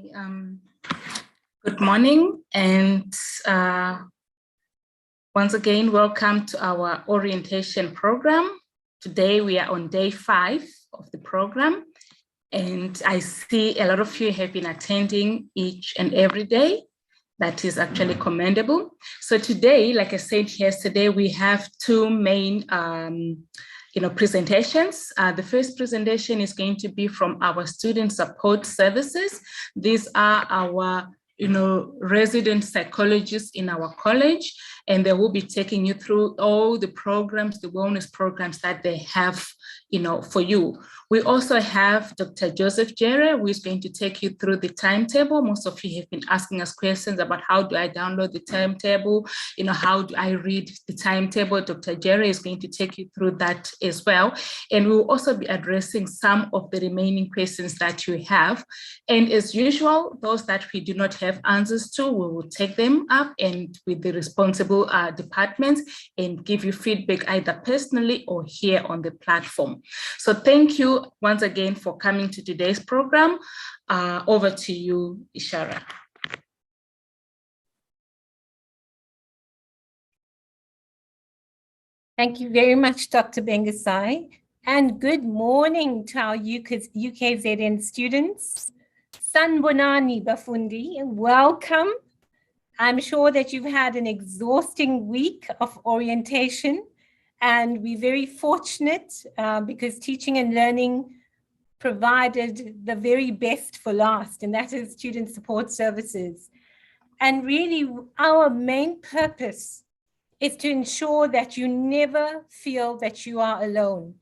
Okay, good morning, and once again, welcome to our orientation program. Today we are on day 5 of the program, and I see a lot of you have been attending each and every day. That is actually commendable. So today, like I said yesterday, we have two main presentations. The first presentation is going to be from our student support services. These are our resident psychologists in our college, and they will be taking you through all the programs, the wellness programs that they have for you. We also have Dr. Joseph Jere, who is going to take you through the timetable. Most of you have been asking us questions about how do I download the timetable, how do I read the timetable. Dr. Jere is going to take you through that as well. And we'll also be addressing some of the remaining questions that you have. And as usual, those that we do not have answers to, we will take them up and with the responsible departments and give you feedback either personally or here on the platform. So thank you once again for coming to today's program. Over to you, Ishara. Thank you very much, Dr. Bengasai, and good morning to our UKZN students. Sanbonani Bafundi, welcome. I'm sure that you've had an exhausting week of orientation, and we're very fortunate because teaching and learning provided the very best for last, and that is student support services. And really, our main purpose is to ensure that you never feel that you are alone,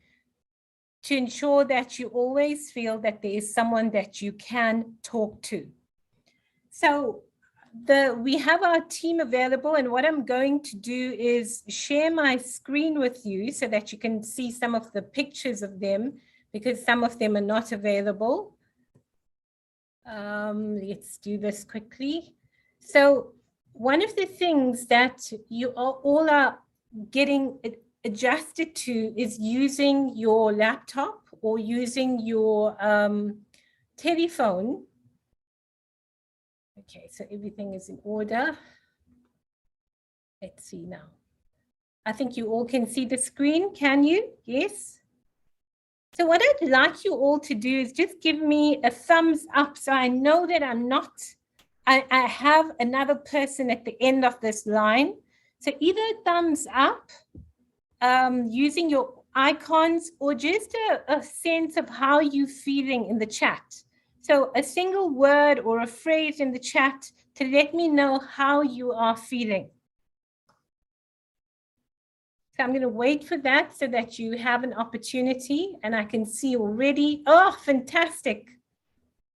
to ensure that you always feel that there is someone that you can talk to. So we have our team available, and what I'm going to do is share my screen with you so that you can see some of the pictures of them, because some of them are not available. Let's do this quickly. So one of the things that you all are getting adjusted to is using your laptop or using your telephone. Okay, so everything is in order. Let's see now. I think you all can see the screen, can you? Yes? So what I'd like you all to do is just give me a thumbs up so I know that I have another person at the end of this line. So either a thumbs up using your icons or just a sense of how you're feeling in the chat. So a single word or a phrase in the chat to let me know how you are feeling. So I'm going to wait for that so that you have an opportunity, and I can see already, oh, fantastic.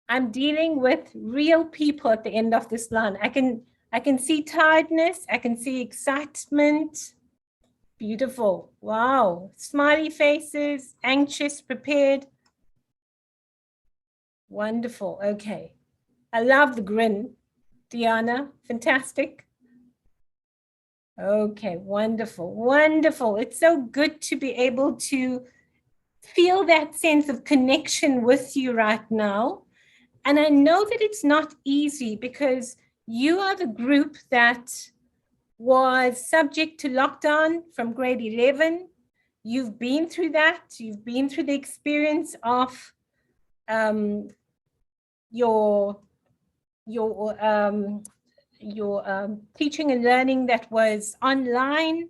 I'm dealing with real people at the end of this line. I can see tiredness, I can see excitement. Beautiful. Wow. Smiley faces, anxious, prepared. Wonderful. Okay. I love the grin. Diana, fantastic. Okay, wonderful, wonderful. It's so good to be able to feel that sense of connection with you right now. And I know that it's not easy because you are the group that was subject to lockdown from grade 11. You've been through that. You've been through the experience of your teaching and learning that was online.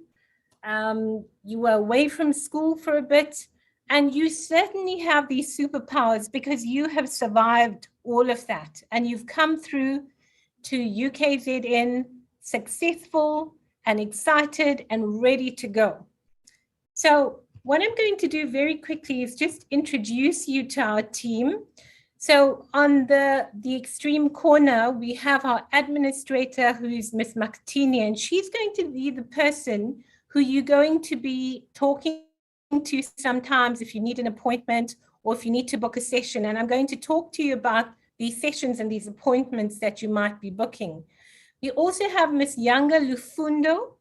You were away from school for a bit, and you certainly have these superpowers because you have survived all of that, and you've come through to UKZN successful and excited and ready to go. So what I'm going to do very quickly is just introduce you to our team. So on the extreme corner, we have our administrator, who is Miss Makatini, and she's going to be the person who you're going to be talking to sometimes if you need an appointment or if you need to book a session. And I'm going to talk to you about these sessions and these appointments that you might be booking. We also have Miss Yanga Lufundo,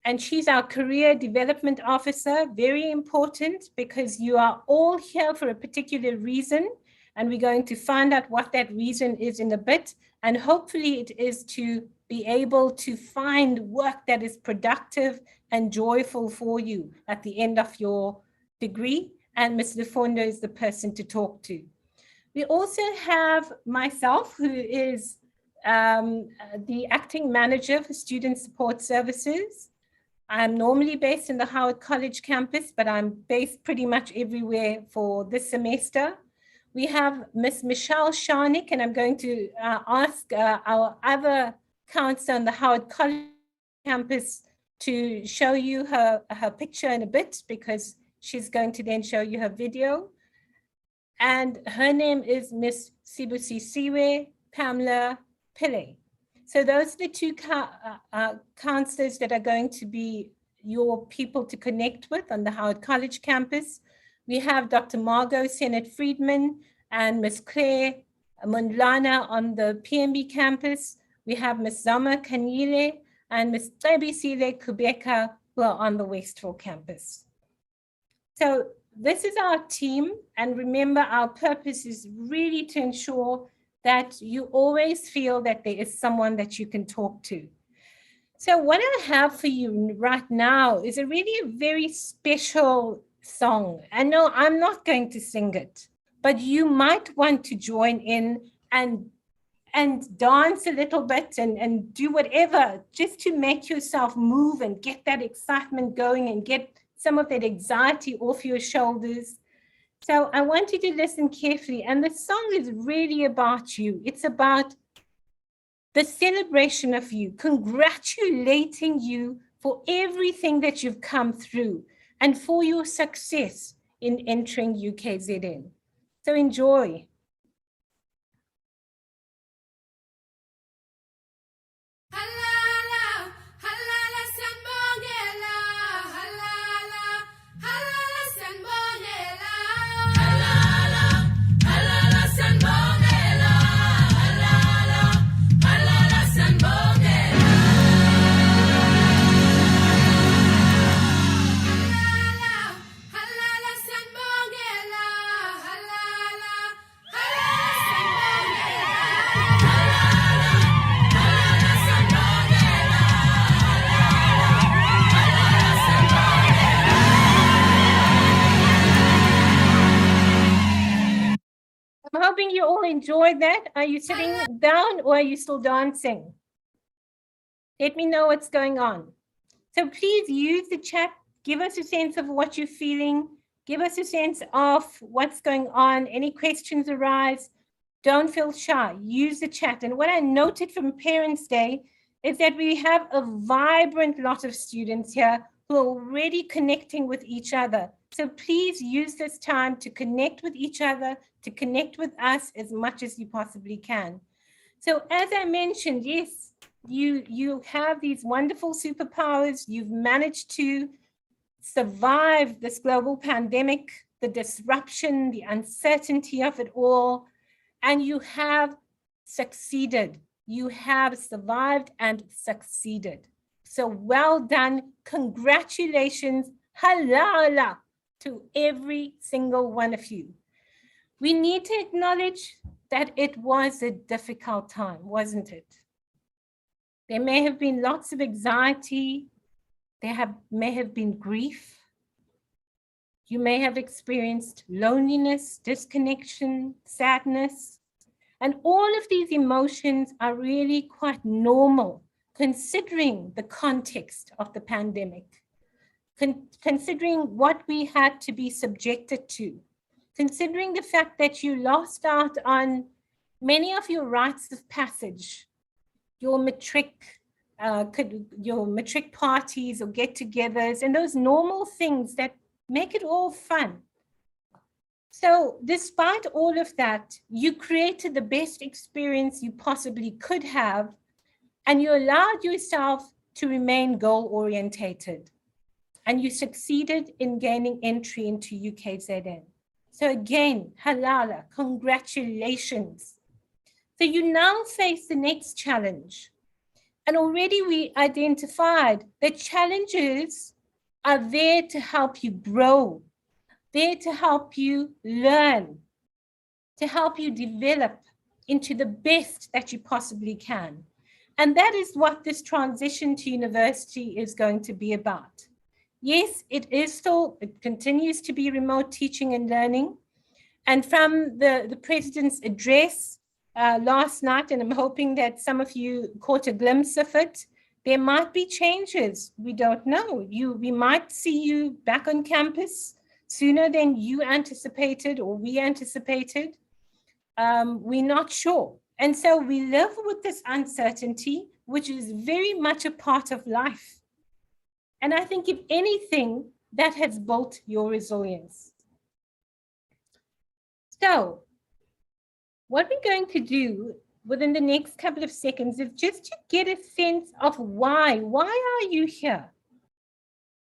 and she's our career development officer. Very important because you are all here for a particular reason. And we're going to find out what that reason is in a bit. And hopefully it is to be able to find work that is productive and joyful for you at the end of your degree. And Ms. Lefondo is the person to talk to. We also have myself, who is the acting manager for student support services. I'm normally based in the Howard College campus, but I'm based pretty much everywhere for this semester. We have Ms. Michelle Sharnick, and I'm going to ask our other counselor on the Howard College campus to show you her picture in a bit, because she's going to then show you her video. And her name is Miss Sibusisiwe Pamela Pillay. So those are the two counselors that are going to be your people to connect with on the Howard College campus. We have Dr. Margot Sennett Friedman and Miss Claire Mundlana on the PMB campus. We have Miss Zama Kanile and Miss Tlebisile Kubeka, who are on the Westville campus. So this is our team, and remember, our purpose is really to ensure that you always feel that there is someone that you can talk to. So what I have for you right now is a really very special song. I know I'm not going to sing it, but you might want to join in and dance a little bit and do whatever, just to make yourself move and get that excitement going and get some of that anxiety off your shoulders. So I want you to listen carefully. And the song is really about you. It's about the celebration of you, congratulating you for everything that you've come through and for your success in entering UKZN. So enjoy. I'm hoping you all enjoyed that. Are you sitting down or are you still dancing? Let me know what's going on. So please use the chat. Give us a sense of what you're feeling. Give us a sense of what's going on. Any questions arise, don't feel shy. Use the chat. And what I noted from Parents' Day is that we have a vibrant lot of students here who are already connecting with each other. So please use this time to connect with each other, to connect with us as much as you possibly can. So as I mentioned, yes, you have these wonderful superpowers. You've managed to survive this global pandemic, the disruption, the uncertainty of it all, and you have succeeded. You have survived and succeeded. So well done. Congratulations. Halala to every single one of you. We need to acknowledge that it was a difficult time, wasn't it? There may have been lots of anxiety. There may have been grief. You may have experienced loneliness, disconnection, sadness. And all of these emotions are really quite normal, considering the context of the pandemic, considering what we had to be subjected to, considering the fact that you lost out on many of your rites of passage, your matric parties or get-togethers, and those normal things that make it all fun. So despite all of that, you created the best experience you possibly could have, and you allowed yourself to remain goal-orientated, and you succeeded in gaining entry into UKZN. So again, halala, congratulations. So you now face the next challenge. And already we identified that challenges are there to help you grow, there to help you learn. to help you develop into the best that you possibly can. And that is what this transition to university is going to be about. Yes, it continues to be remote teaching and learning. And from the president's address last night, and I'm hoping that some of you caught a glimpse of it, there might be changes. We don't know. We might see you back on campus sooner than you anticipated or we anticipated. We're not sure. And so we live with this uncertainty, which is very much a part of life. And I think if anything, that has built your resilience. So what we're going to do within the next couple of seconds is just to get a sense of why. Why are you here?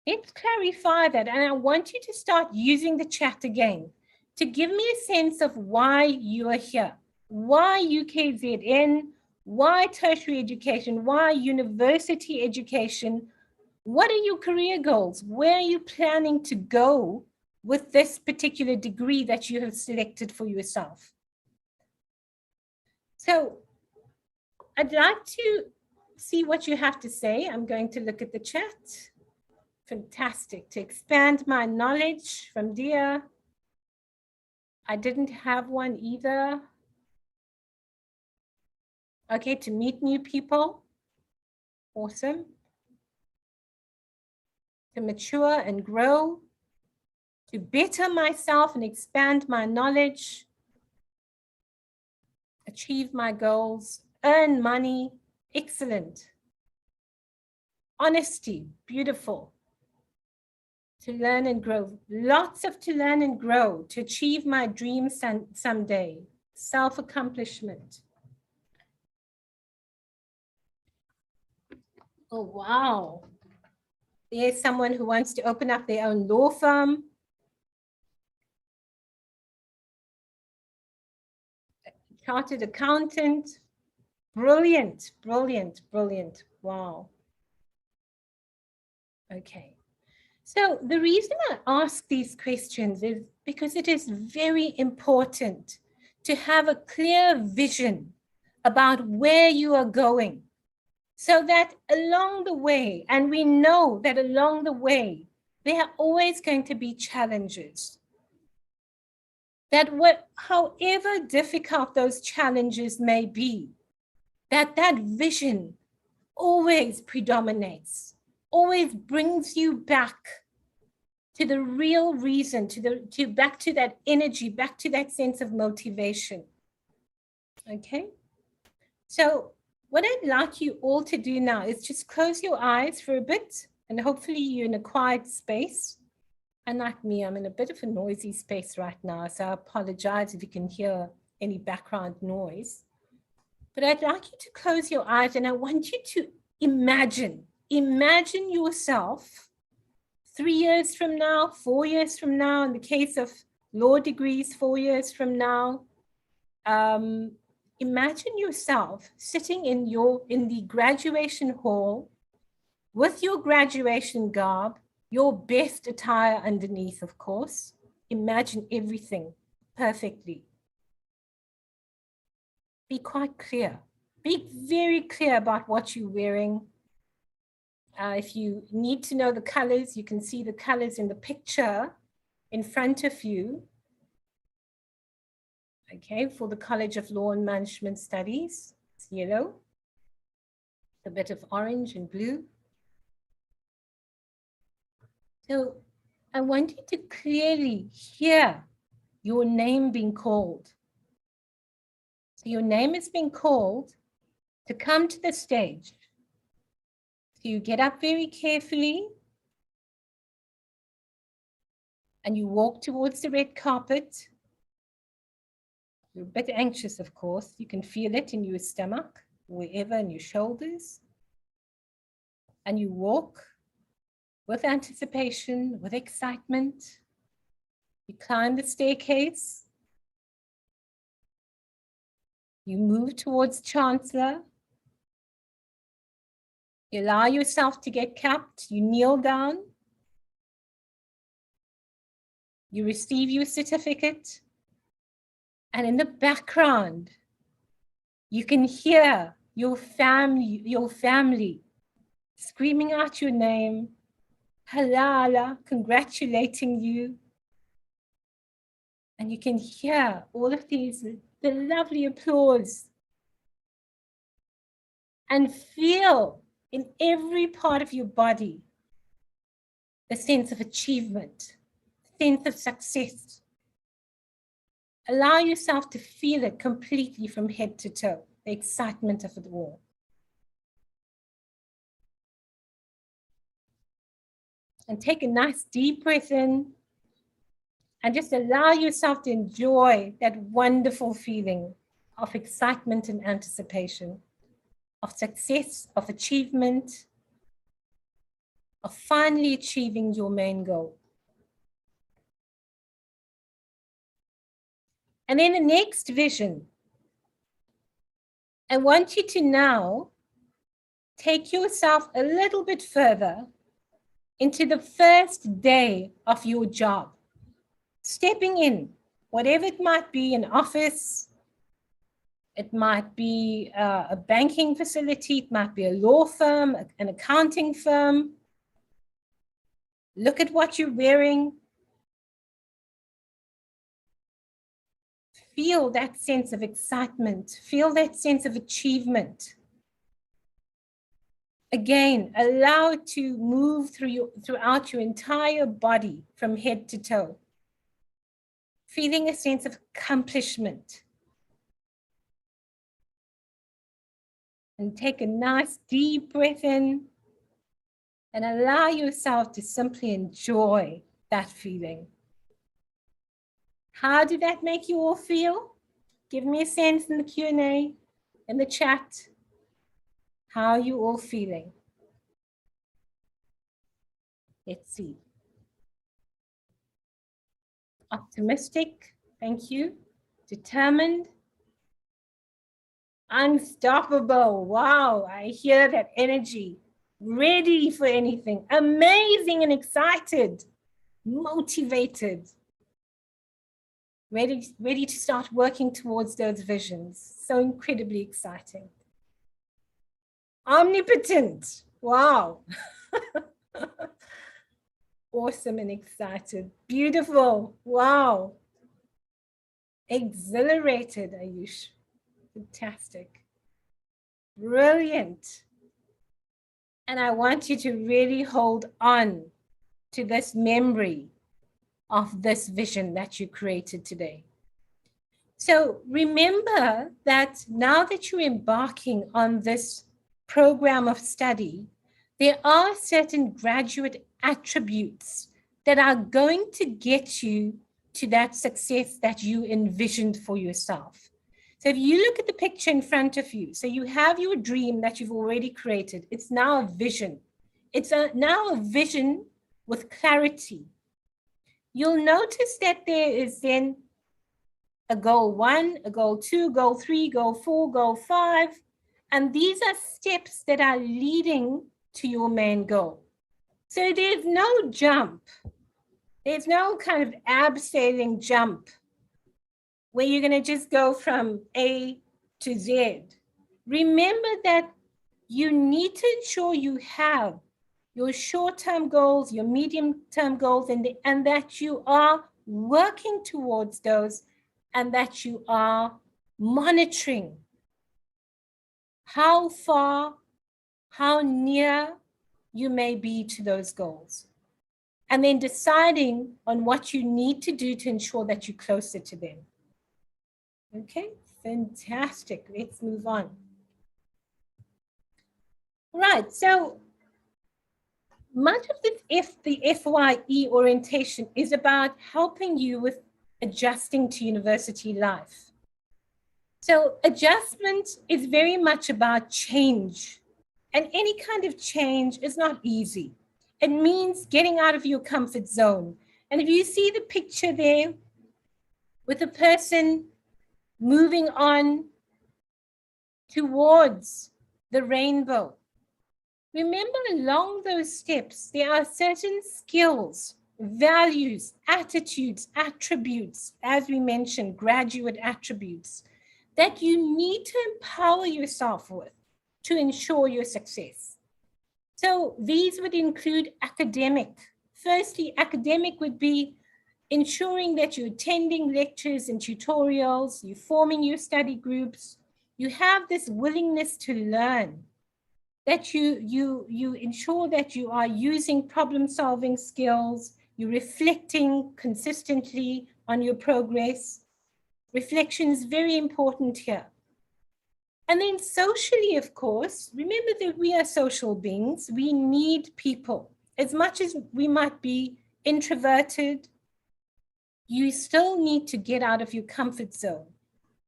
Let's clarify that. And I want you to start using the chat again to give me a sense of why you are here. Why UKZN? Why tertiary education? Why university education? What are your career goals? Where are you planning to go with this particular degree that you have selected for yourself? So I'd like to see what you have to say. I'm going to look at the chat. Fantastic. To expand my knowledge from Dia. I didn't have one either. Okay, to meet new people. Awesome. To mature and grow. To better myself and expand my knowledge. Achieve my goals. Earn money. Excellent. Honesty. Beautiful. To learn and grow. Lots of to learn and grow. To achieve my dreams someday. Self-accomplishment. Oh, wow. There's someone who wants to open up their own law firm. Chartered accountant. Brilliant, brilliant, brilliant. Wow. Okay. So the reason I ask these questions is because it is very important to have a clear vision about where you are going, so that along the way, and we know that along the way, there are always going to be challenges. That however difficult those challenges may be, that vision always predominates, always brings you back to the real reason, back to that energy, back to that sense of motivation. Okay? So what I'd like you all to do now is just close your eyes for a bit, and hopefully you're in a quiet space. Unlike me, I'm in a bit of a noisy space right now, so I apologize if you can hear any background noise. But I'd like you to close your eyes, and I want you to imagine yourself 3 years from now, 4 years from now, in the case of law degrees, 4 years from now. Imagine yourself sitting in the graduation hall with your graduation garb, your best attire underneath, of course. Imagine everything perfectly. Be quite clear. Be very clear about what you're wearing. If you need to know the colors, you can see the colors in the picture in front of you. Okay, for the College of Law and Management Studies, it's yellow, a bit of orange and blue. So I want you to clearly hear your name being called. So your name is being called to come to the stage. So you get up very carefully and you walk towards the red carpet. You're a bit anxious, of course. You can feel it in your stomach, wherever, in your shoulders. And you walk with anticipation, with excitement. You climb the staircase. You move towards Chancellor. You allow yourself to get capped. You kneel down. You receive your certificate. And in the background, you can hear your family screaming out your name, halala, congratulating you. And you can hear all of these, the lovely applause, and feel in every part of your body the sense of achievement, sense of success. Allow yourself to feel it completely from head to toe, the excitement of it all. And take a nice deep breath in and just allow yourself to enjoy that wonderful feeling of excitement and anticipation, of success, of achievement, of finally achieving your main goal. And then the next vision, I want you to now take yourself a little bit further into the first day of your job, stepping in, whatever it might be, an office, it might be a banking facility, it might be a law firm, an accounting firm. Look at what you're wearing. Feel that sense of excitement. Feel that sense of achievement. Again, allow it to move throughout your entire body from head to toe. Feeling a sense of accomplishment. And take a nice deep breath in and allow yourself to simply enjoy that feeling. How did that make you all feel? Give me a sense in the Q&A, in the chat. How are you all feeling? Let's see. Optimistic, thank you. Determined. Unstoppable, wow, I hear that energy. Ready for anything. Amazing and excited. Motivated. Ready to start working towards those visions. So incredibly exciting. Omnipotent, wow. Awesome and excited. Beautiful, wow. Exhilarated, Ayush. Fantastic. Brilliant. And I want you to really hold on to this memory of this vision that you created today. So remember that now that you're embarking on this program of study, there are certain graduate attributes that are going to get you to that success that you envisioned for yourself. So if you look at the picture in front of you, so you have your dream that you've already created. It's now a vision. It's now a vision with clarity. You'll notice that there is then a goal 1, a goal 2, goal 3, goal 4, goal 5. And these are steps that are leading to your main goal. So there's no jump. There's no kind of abseiling jump where you're going to just go from A to Z. Remember that you need to ensure you have your short-term goals, your medium-term goals, and that you are working towards those and that you are monitoring how far, how near you may be to those goals. And then deciding on what you need to do to ensure that you're closer to them. Okay, fantastic. Let's move on. Right, so much of the FYE orientation is about helping you with adjusting to university life. So adjustment is very much about change. And any kind of change is not easy. It means getting out of your comfort zone. And if you see the picture there with a person moving on towards the rainbow, remember along those steps, there are certain skills values, attitudes, attributes, as we mentioned, graduate attributes, that you need to empower yourself with to ensure your success. So these would include academic. Firstly, academic would be ensuring that you're attending lectures and tutorials, you're forming your study groups, you have this willingness to learn, that you ensure that you are using problem-solving skills, you're reflecting consistently on your progress. Reflection is very important here. And then socially, of course, remember that we are social beings. We need people. As much as we might be introverted, you still need to get out of your comfort zone.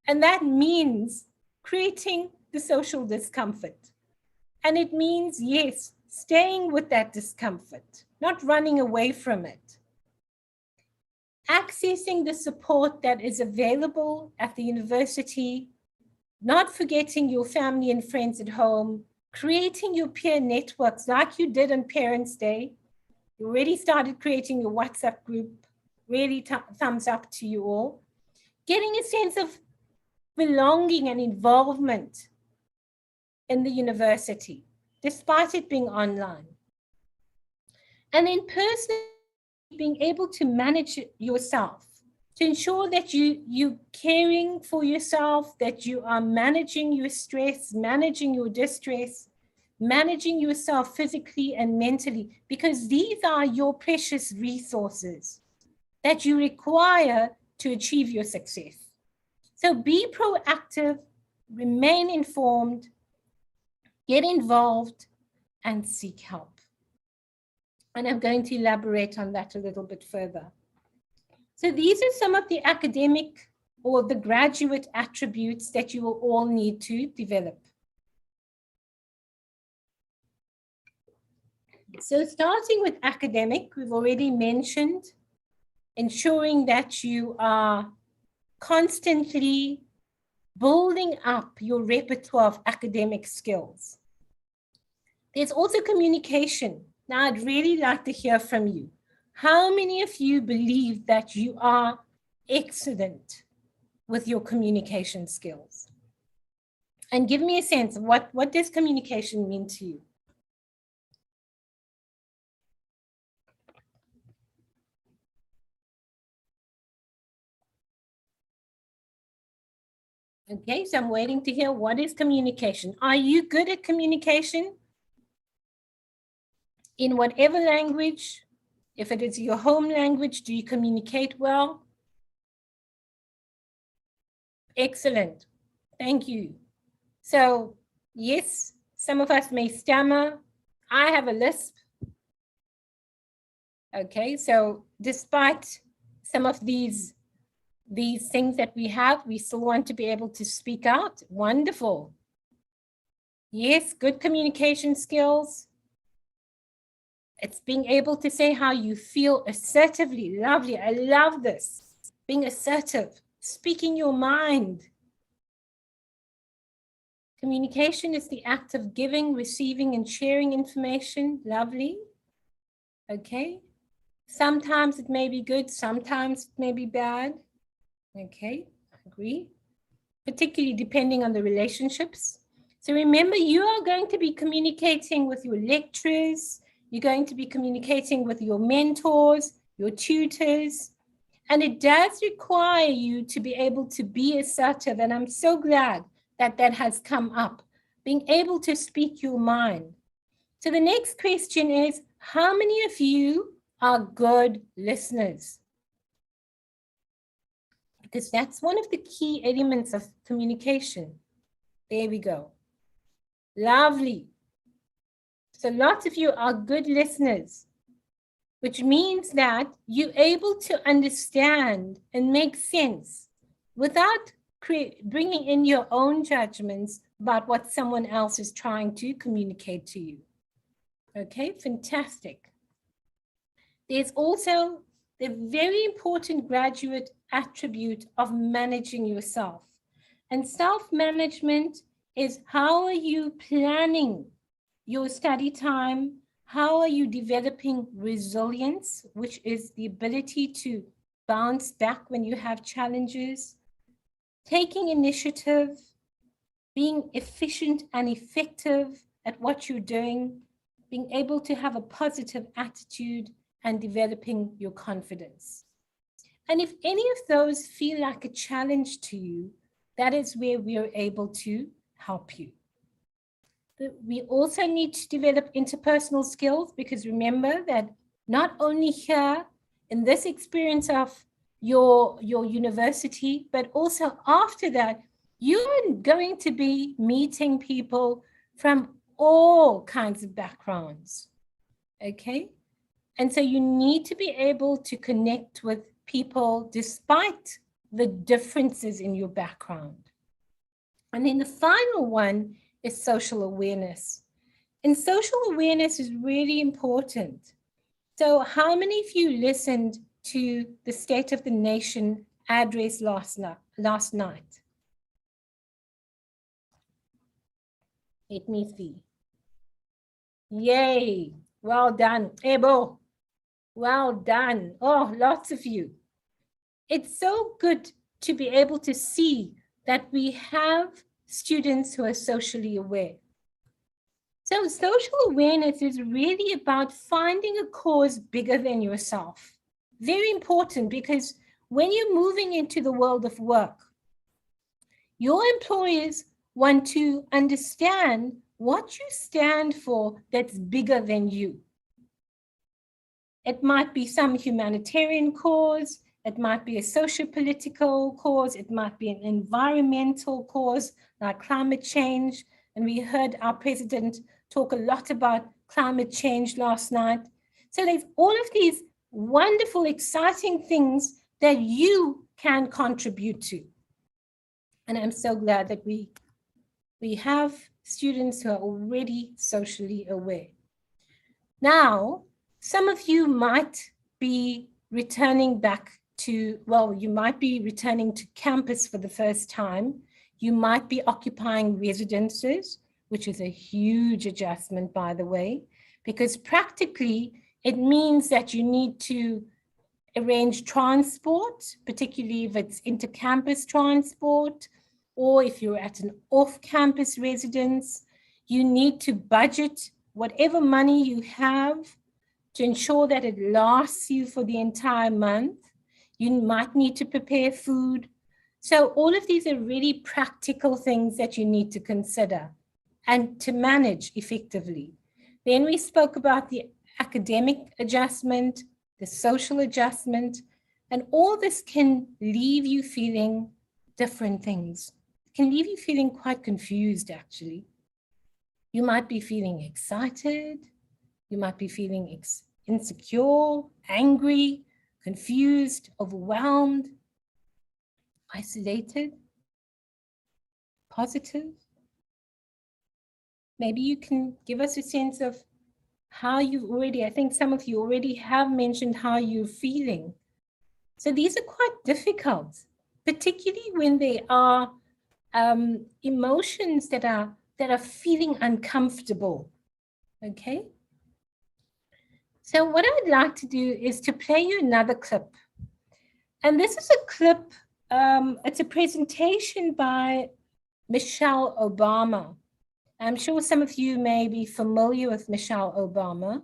And that means creating the social discomfort. And it means, yes, staying with that discomfort, not running away from it. Accessing the support that is available at the university, not forgetting your family and friends at home, creating your peer networks like you did on Parents' Day. You already started creating your WhatsApp group. Really thumbs up to you all. Getting a sense of belonging and involvement in the university, despite it being online. And then personally, being able to manage yourself, to ensure that you're caring for yourself, that you are managing your stress, managing your distress, managing yourself physically and mentally, because these are your precious resources that you require to achieve your success. So be proactive, remain informed, get involved, and seek help. And I'm going to elaborate on that a little bit further. So these are some of the academic or the graduate attributes that you will all need to develop. So starting with academic, we've already mentioned ensuring that you are constantly building up your repertoire of academic skills. There's also communication. Now, I'd really like to hear from you. How many of you believe that you are excellent with your communication skills? And give me a sense of what does communication mean to you? Okay, so I'm waiting to hear what is communication. Are you good at communication? In whatever language, if it is your home language, do you communicate well? Excellent, thank you. So yes, some of us may stammer. I have a lisp. Okay, so despite some of these things that we have, we still want to be able to speak out. Wonderful. Yes, good communication skills. It's being able to say how you feel assertively. Lovely. I love this. Being assertive, speaking your mind. Communication is the act of giving, receiving, and sharing information. Lovely. Okay. Sometimes it may be good, sometimes it may be bad. Okay, I agree. Particularly depending on the relationships. So remember, you are going to be communicating with your lecturers, you're going to be communicating with your mentors, your tutors, and it does require you to be able to be assertive. And I'm so glad that that has come up, being able to speak your mind. So the next question is, how many of you are good listeners? Because that's one of the key elements of communication. There we go. Lovely. So lots of you are good listeners, which means that you're able to understand and make sense without bringing in your own judgments about what someone else is trying to communicate to you. Okay, fantastic. There's also the very important graduate attribute of managing yourself. And self-management is how are you planning your study time? How are you developing resilience, which is the ability to bounce back when you have challenges, taking initiative, being efficient and effective at what you're doing, being able to have a positive attitude, and developing your confidence. And if any of those feel like a challenge to you, that is where we are able to help you. We also need to develop interpersonal skills, because remember that not only here in this experience of your university, but also after that, you're going to be meeting people from all kinds of backgrounds, okay? And so you need to be able to connect with people despite the differences in your background. And then the final one is social awareness. And social awareness is really important. So how many of you listened to the State of the Nation address last night? Let me see. Yay, well done. Ebo, well done. Oh, lots of you. It's so good to be able to see that we have students who are socially aware. So social awareness is really about finding a cause bigger than yourself. Very important, because when you're moving into the world of work, your employers want to understand what you stand for that's bigger than you. It might be some humanitarian cause, it might be a socio-political cause, it might be an environmental cause like climate change. And we heard our president talk a lot about climate change last night. So there's all of these wonderful, exciting things that you can contribute to. And I'm so glad that we have students who are already socially aware. Now, some of you might be returning back to, well, you might be returning to campus for the first time. You might be occupying residences, which is a huge adjustment, by the way, because practically it means that you need to arrange transport, particularly if it's inter-campus transport, or if you're at an off-campus residence, you need to budget whatever money you have to ensure that it lasts you for the entire month. You might need to prepare food. So all of these are really practical things that you need to consider and to manage effectively. Then we spoke about the academic adjustment, the social adjustment, and all this can leave you feeling different things. It can leave you feeling quite confused, actually. You might be feeling excited. You might be feeling insecure, angry, confused, overwhelmed, isolated, positive. Maybe you can give us a sense of how you've already, I think some of you already have mentioned how you're feeling. So these are quite difficult, particularly when they are emotions that are feeling uncomfortable, okay? So what I'd like to do is to play you another clip. And this is a clip, it's a presentation by Michelle Obama. I'm sure some of you may be familiar with Michelle Obama.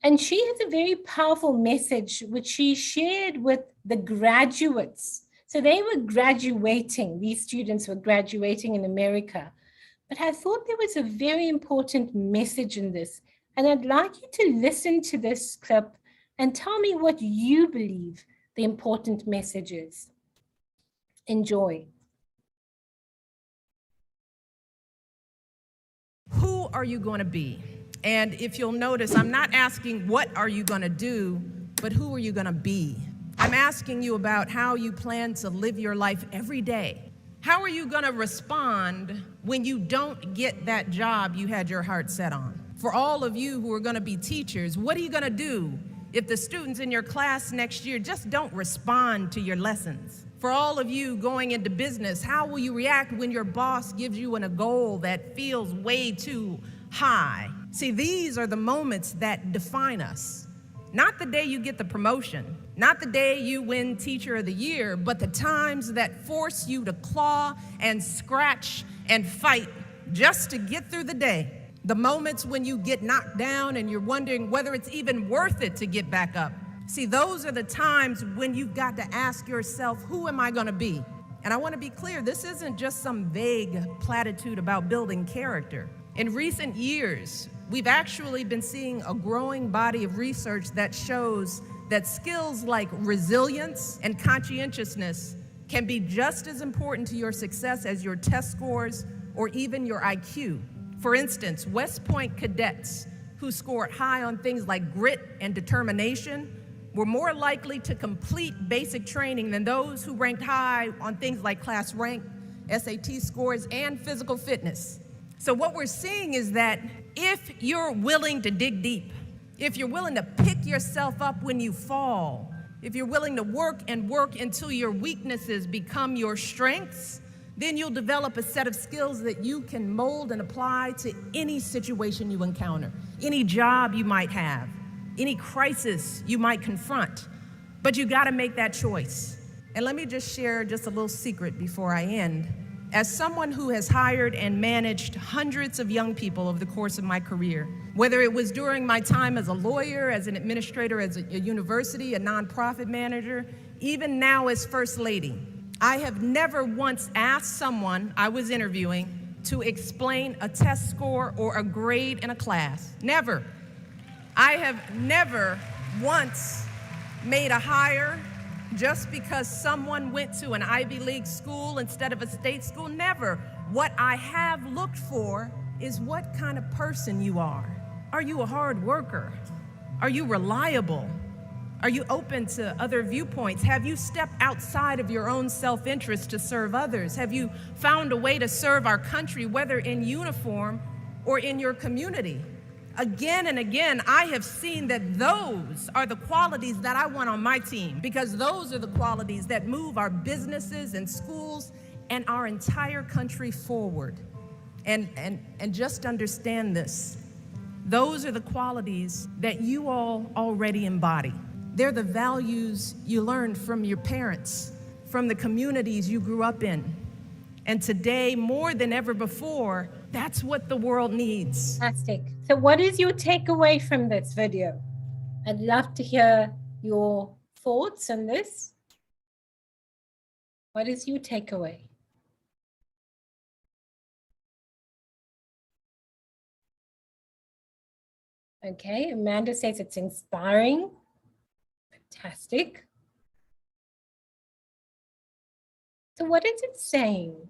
And she has a very powerful message which she shared with the graduates. So they were graduating, these students were graduating in America. But I thought there was a very important message in this. And I'd like you to listen to this clip and tell me what you believe the important message is. Enjoy. Who are you going to be? And if you'll notice, I'm not asking what are you going to do, but who are you going to be? I'm asking you about how you plan to live your life every day. How are you going to respond when you don't get that job you had your heart set on? For all of you who are going to be teachers, what are you going to do if the students in your class next year just don't respond to your lessons? For all of you going into business, how will you react when your boss gives you a goal that feels way too high? See, these are the moments that define us. Not the day you get the promotion, not the day you win Teacher of the Year, but the times that force you to claw and scratch and fight just to get through the day. The moments when you get knocked down and you're wondering whether it's even worth it to get back up. See, those are the times when you've got to ask yourself, who am I going to be? And I want to be clear, this isn't just some vague platitude about building character. In recent years, we've actually been seeing a growing body of research that shows that skills like resilience and conscientiousness can be just as important to your success as your test scores or even your IQ. For instance, West Point cadets who scored high on things like grit and determination were more likely to complete basic training than those who ranked high on things like class rank, SAT scores, and physical fitness. So what we're seeing is that if you're willing to dig deep, if you're willing to pick yourself up when you fall, if you're willing to work and work until your weaknesses become your strengths, then you'll develop a set of skills that you can mold and apply to any situation you encounter, any job you might have, any crisis you might confront. But you gotta make that choice. And let me just share just a little secret before I end. As someone who has hired and managed hundreds of young people over the course of my career, whether it was during my time as a lawyer, as an administrator, as a university, a nonprofit manager, even now as First Lady, I have never once asked someone I was interviewing to explain a test score or a grade in a class. Never. I have never once made a hire just because someone went to an Ivy League school instead of a state school. Never. What I have looked for is what kind of person you are. Are you a hard worker? Are you reliable? Are you open to other viewpoints? Have you stepped outside of your own self-interest to serve others? Have you found a way to serve our country, whether in uniform or in your community? Again and again, I have seen that those are the qualities that I want on my team, because those are the qualities that move our businesses and schools and our entire country forward. And just understand this. Those are the qualities that you all already embody. They're the values you learned from your parents, from the communities you grew up in. And today, more than ever before, that's what the world needs. Fantastic. So what is your takeaway from this video? I'd love to hear your thoughts on this. What is your takeaway? Okay, Amanda says it's inspiring. Fantastic. So what is it saying?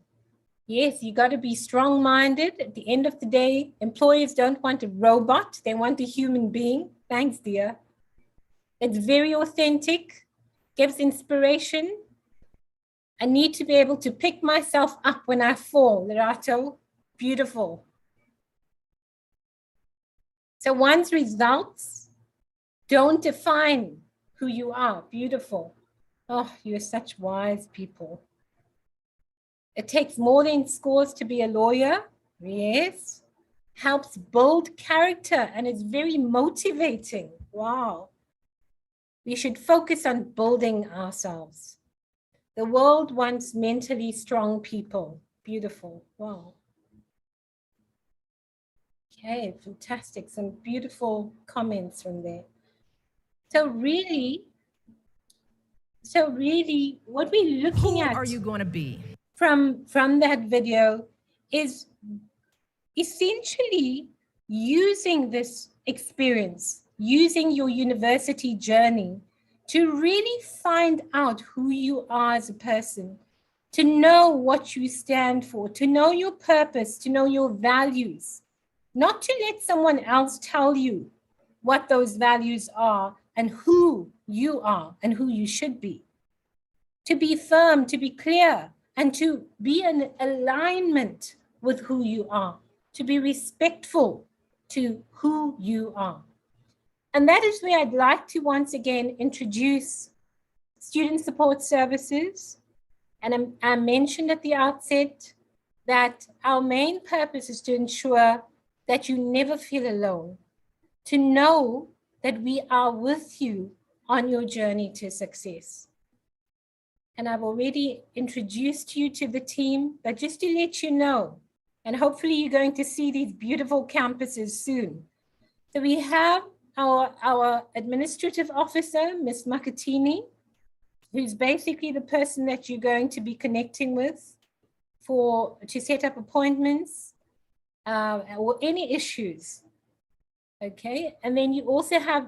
Yes, you got to be strong-minded. At the end of the day, employers don't want a robot. They want a human being. Thanks, dear. It's very authentic, gives inspiration. I need to be able to pick myself up when I fall, Lerato. Beautiful. So one's results don't define who you are. Beautiful. Oh, you're such wise people. It takes more than scores to be a lawyer. Yes. Helps build character and it's very motivating. Wow. We should focus on building ourselves. The world wants mentally strong people. Beautiful. Wow. Okay, fantastic. Some beautiful comments from there. So really, what we're looking at— Who are you going to be? From that video is essentially using this experience, using your university journey to really find out who you are as a person, to know what you stand for, to know your purpose, to know your values, not to let someone else tell you what those values are and who you are and who you should be. To be firm, to be clear, and to be in alignment with who you are, to be respectful to who you are. And that is where I'd like to once again introduce student support services. And I mentioned at the outset that our main purpose is to ensure that you never feel alone, to know that we are with you on your journey to success. And I've already introduced you to the team, but just to let you know, and hopefully you're going to see these beautiful campuses soon. So we have our administrative officer, Ms. Makatini, who's basically the person that you're going to be connecting with to set up appointments or any issues. Okay, and then you also have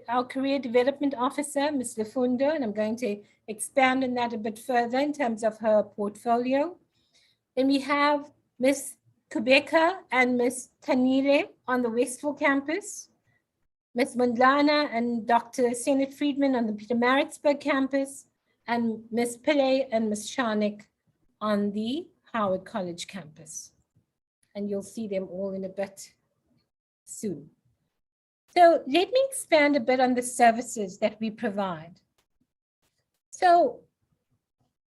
our career development officer, Ms. Lefundo, and I'm going to expand on that a bit further in terms of her portfolio. Then we have Ms. Kubeka and Ms. Tanile on the Westville campus, Ms. Mundlana and Dr. Sennett Friedman on the Pietermaritzburg campus, and Ms. Pillay and Ms. Sharnik on the Howard College campus. And you'll see them all in a bit soon. So let me expand a bit on the services that we provide. So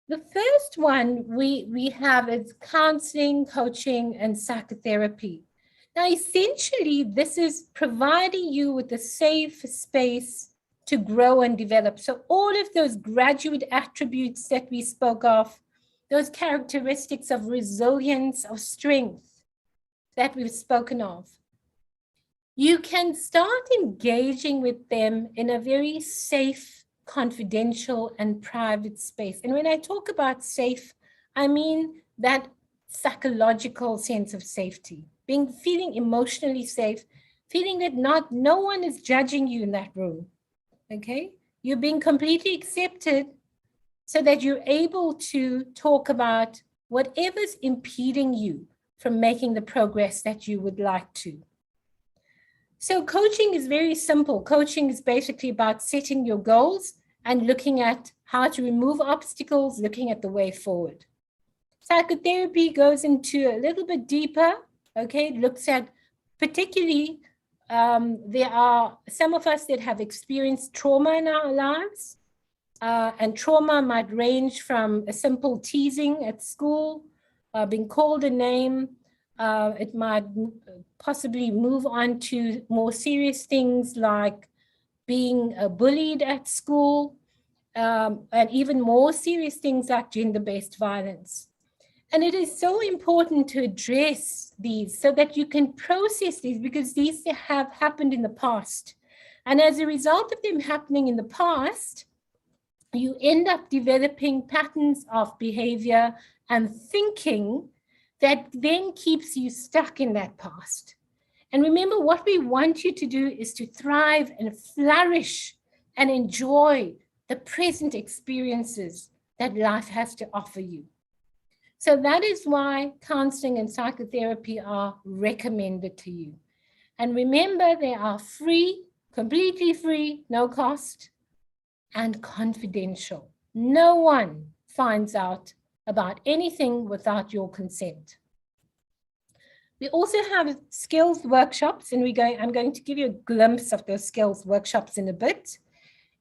the first one we have is counseling, coaching, and psychotherapy. Now, essentially, this is providing you with a safe space to grow and develop. So all of those graduate attributes that we spoke of, those characteristics of resilience, of strength that we've spoken of, you can start engaging with them in a very safe, confidential, and private space. And when I talk about safe, I mean that psychological sense of safety, feeling emotionally safe, feeling that no one is judging you in that room, okay? You're being completely accepted so that you're able to talk about whatever's impeding you from making the progress that you would like to. So coaching is very simple. Coaching is basically about setting your goals and looking at how to remove obstacles, looking at the way forward. Psychotherapy goes into a little bit deeper, okay? It looks at particularly, there are some of us that have experienced trauma in our lives, and trauma might range from a simple teasing at school, being called a name. It might possibly move on to more serious things like being bullied at school, and even more serious things like gender-based violence. And it is so important to address these so that you can process these, because these have happened in the past. And as a result of them happening in the past, you end up developing patterns of behavior and thinking that then keeps you stuck in that past. And remember, what we want you to do is to thrive and flourish and enjoy the present experiences that life has to offer you. So that is why counseling and psychotherapy are recommended to you. And remember, they are free, completely free, no cost, and confidential. No one finds out about anything without your consent. We also have skills workshops, and I'm going to give you a glimpse of those skills workshops in a bit.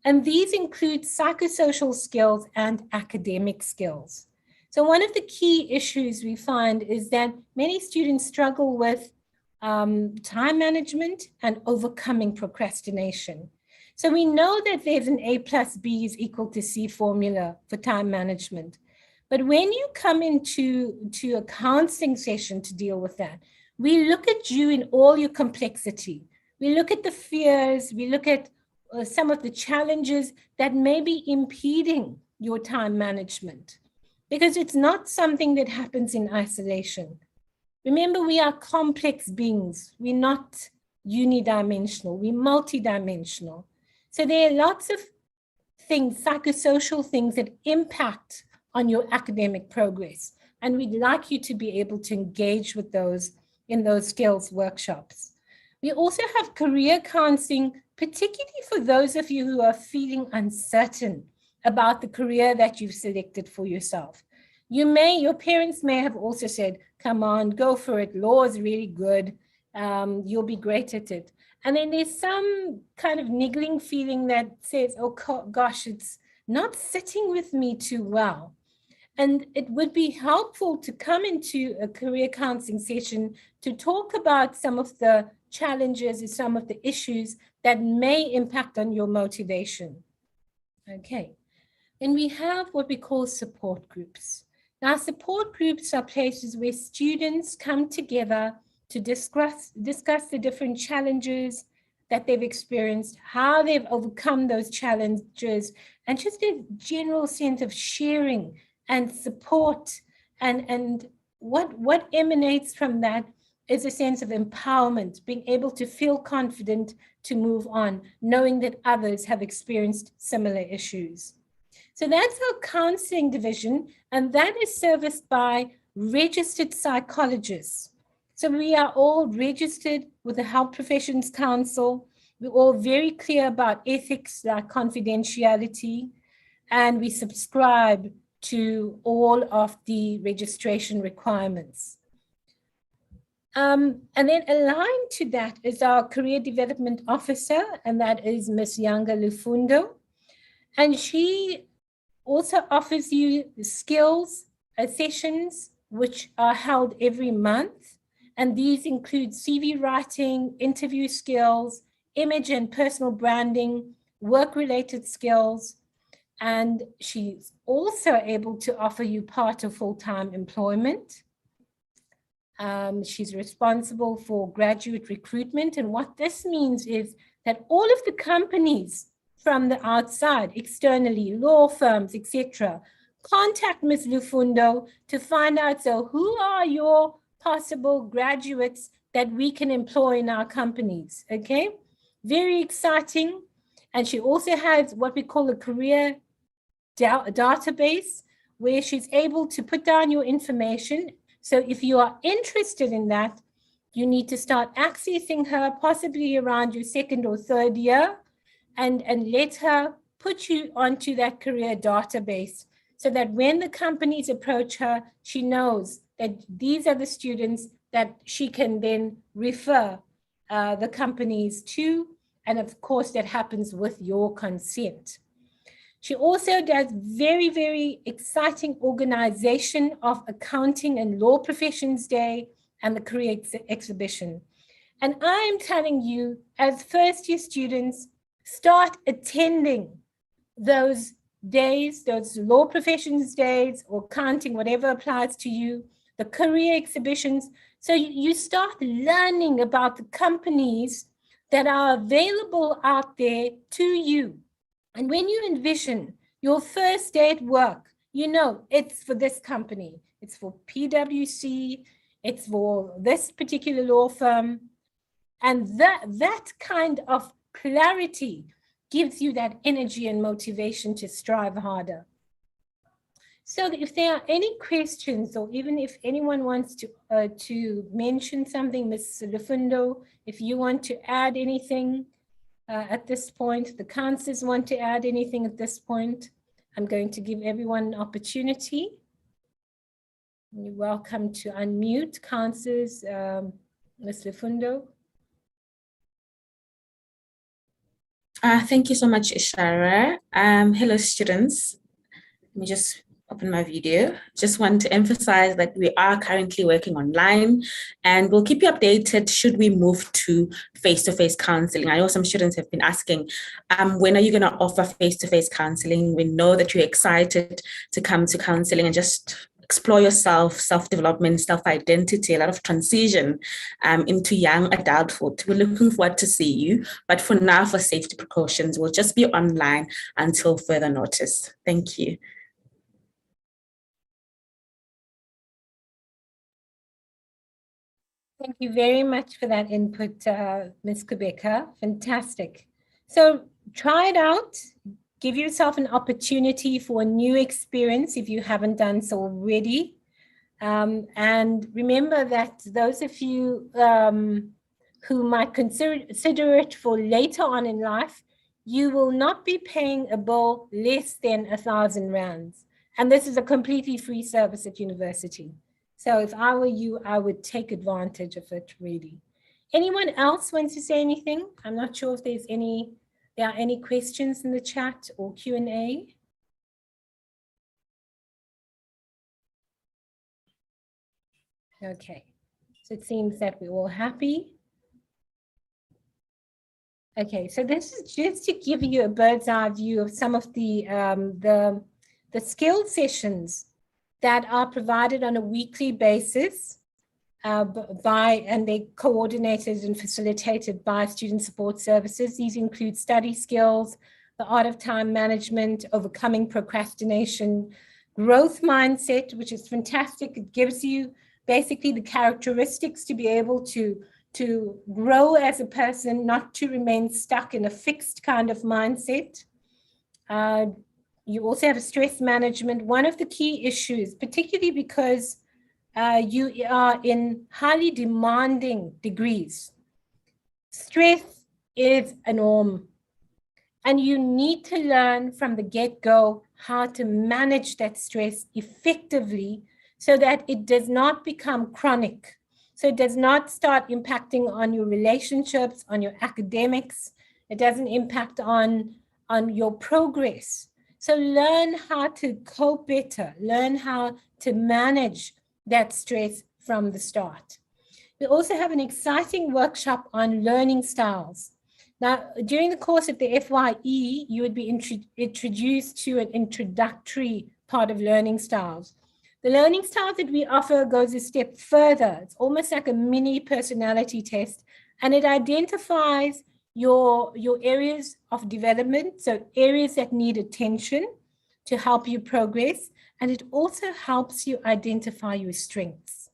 And these include psychosocial skills and academic skills. So one of the key issues we find is that many students struggle with time management and overcoming procrastination. So we know that there's an A plus B is equal to C formula for time management. But when you come into a counseling session to deal with that, we look at you in all your complexity. We look at the fears, we look at some of the challenges that may be impeding your time management, because it's not something that happens in isolation. Remember, we are complex beings. We're not unidimensional, we're multidimensional. So there are lots of things, psychosocial things that impact on your academic progress. And we'd like you to be able to engage with those in those skills workshops. We also have career counseling, particularly for those of you who are feeling uncertain about the career that you've selected for yourself. Your parents may have also said, come on, go for it. Law is really good. You'll be great at it. And then there's some kind of niggling feeling that says, oh gosh, it's not sitting with me too well. And it would be helpful to come into a career counseling session to talk about some of the challenges and some of the issues that may impact on your motivation. Okay. And we have what we call support groups. Now, support groups are places where students come together to discuss the different challenges that they've experienced, how they've overcome those challenges, and just a general sense of sharing and support. And what emanates from that is a sense of empowerment, being able to feel confident to move on, knowing that others have experienced similar issues. So that's our counseling division, and that is serviced by registered psychologists. So we are all registered with the Health Professions Council. We're all very clear about ethics like confidentiality, and we subscribe to all of the registration requirements. And then aligned to that is our career development officer, and that is Ms. Yanga Lufundo. And she also offers you skills sessions, which are held every month. And these include CV writing, interview skills, image and personal branding, work-related skills. And she's also able to offer you part of full-time employment. She's responsible for graduate recruitment. And what this means is that all of the companies from the outside, externally, law firms, etc., contact Ms. Lufundo to find out, so who are your possible graduates that we can employ in our companies, okay? Very exciting. And she also has what we call a career database, where she's able to put down your information. So if you are interested in that, you need to start accessing her possibly around your second or third year, and let her put you onto that career database so that when the companies approach her, she knows that these are the students that she can then refer the companies to. And of course, that happens with your consent. She also does very, very exciting organization of Accounting and Law Professions Day and the Career Exhibition. And I'm telling you, as first-year students, start attending those days, those law professions days or accounting, whatever applies to you, the career exhibitions. So you start learning about the companies that are available out there to you. And when you envision your first day at work, you know it's for this company, it's for PwC, it's for this particular law firm. And that kind of clarity gives you that energy and motivation to strive harder. So if there are any questions, or even if anyone wants to mention something, Ms. Lufundo, if you want to add anything at this point, the counselors want to add anything at this point, I'm going to give everyone an opportunity. You're welcome to unmute, counselors, Ms. Lufundo. Thank you so much, Ishara. Hello, students. Let me just open my video. Just want to emphasize that we are currently working online, and we'll keep you updated should we move to face-to-face counseling. I know some students have been asking, when are you going to offer face-to-face counseling? We know that you're excited to come to counseling and just explore yourself, self-development, self-identity, a lot of transition into young adulthood. We're looking forward to see you, but for now, for safety precautions, we'll just be online until further notice. Thank you. Thank you very much for that input, Ms. Kubeka. Fantastic. So try it out. Give yourself an opportunity for a new experience if you haven't done so already. And remember that those of you who might consider it for later on in life, you will not be paying a bill less than 1,000 rands. And this is a completely free service at university. So if I were you, I would take advantage of it, really. Anyone else wants to say anything? I'm not sure if there are any questions in the chat or Q&A. Okay, so it seems that we're all happy. Okay, so this is just to give you a bird's eye view of some of the skill sessions that are provided on a weekly basis and they're coordinated and facilitated by student support services. These include study skills, the art of time management, overcoming procrastination, growth mindset, which is fantastic. It gives you basically the characteristics to be able to grow as a person, not to remain stuck in a fixed kind of mindset. You also have stress management. One of the key issues, particularly because you are in highly demanding degrees, stress is a norm. And you need to learn from the get-go how to manage that stress effectively so that it does not become chronic. So it does not start impacting on your relationships, on your academics. It doesn't impact on your progress. So learn how to cope better, learn how to manage that stress from the start. We also have an exciting workshop on learning styles. Now, during the course of the FYE, you would be introduced to an introductory part of learning styles. The learning style that we offer goes a step further. It's almost like a mini personality test, and it identifies your areas of development, so areas that need attention to help you progress, and it also helps you identify your strengths.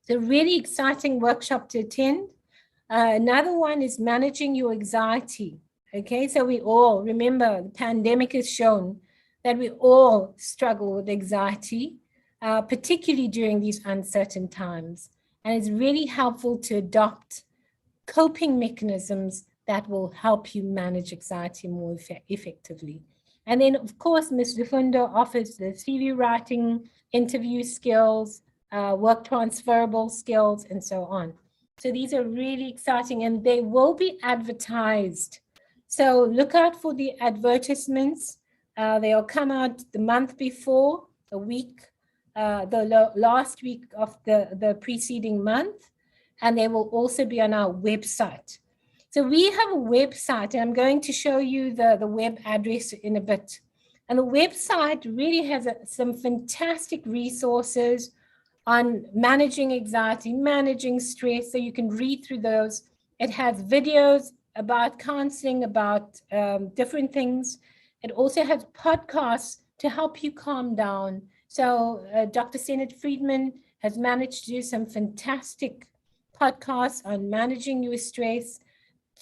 It's a really exciting workshop to attend. Another one is managing your anxiety. Okay, so we all, remember, the pandemic has shown that we all struggle with anxiety, particularly during these uncertain times. And it's really helpful to adopt coping mechanisms that will help you manage anxiety more effectively. And then, of course, Ms. Lufundo offers the CV writing, interview skills, work transferable skills, and so on. So these are really exciting, and they will be advertised. So look out for the advertisements. They'll come out the month before, the last week of the preceding month, and they will also be on our website. So we have a website, and I'm going to show you the web address in a bit. And the website really has some fantastic resources on managing anxiety, managing stress, so you can read through those. It has videos about counseling, about different things. It also has podcasts to help you calm down. So Dr. Sennett Friedman has managed to do some fantastic podcasts on managing your stress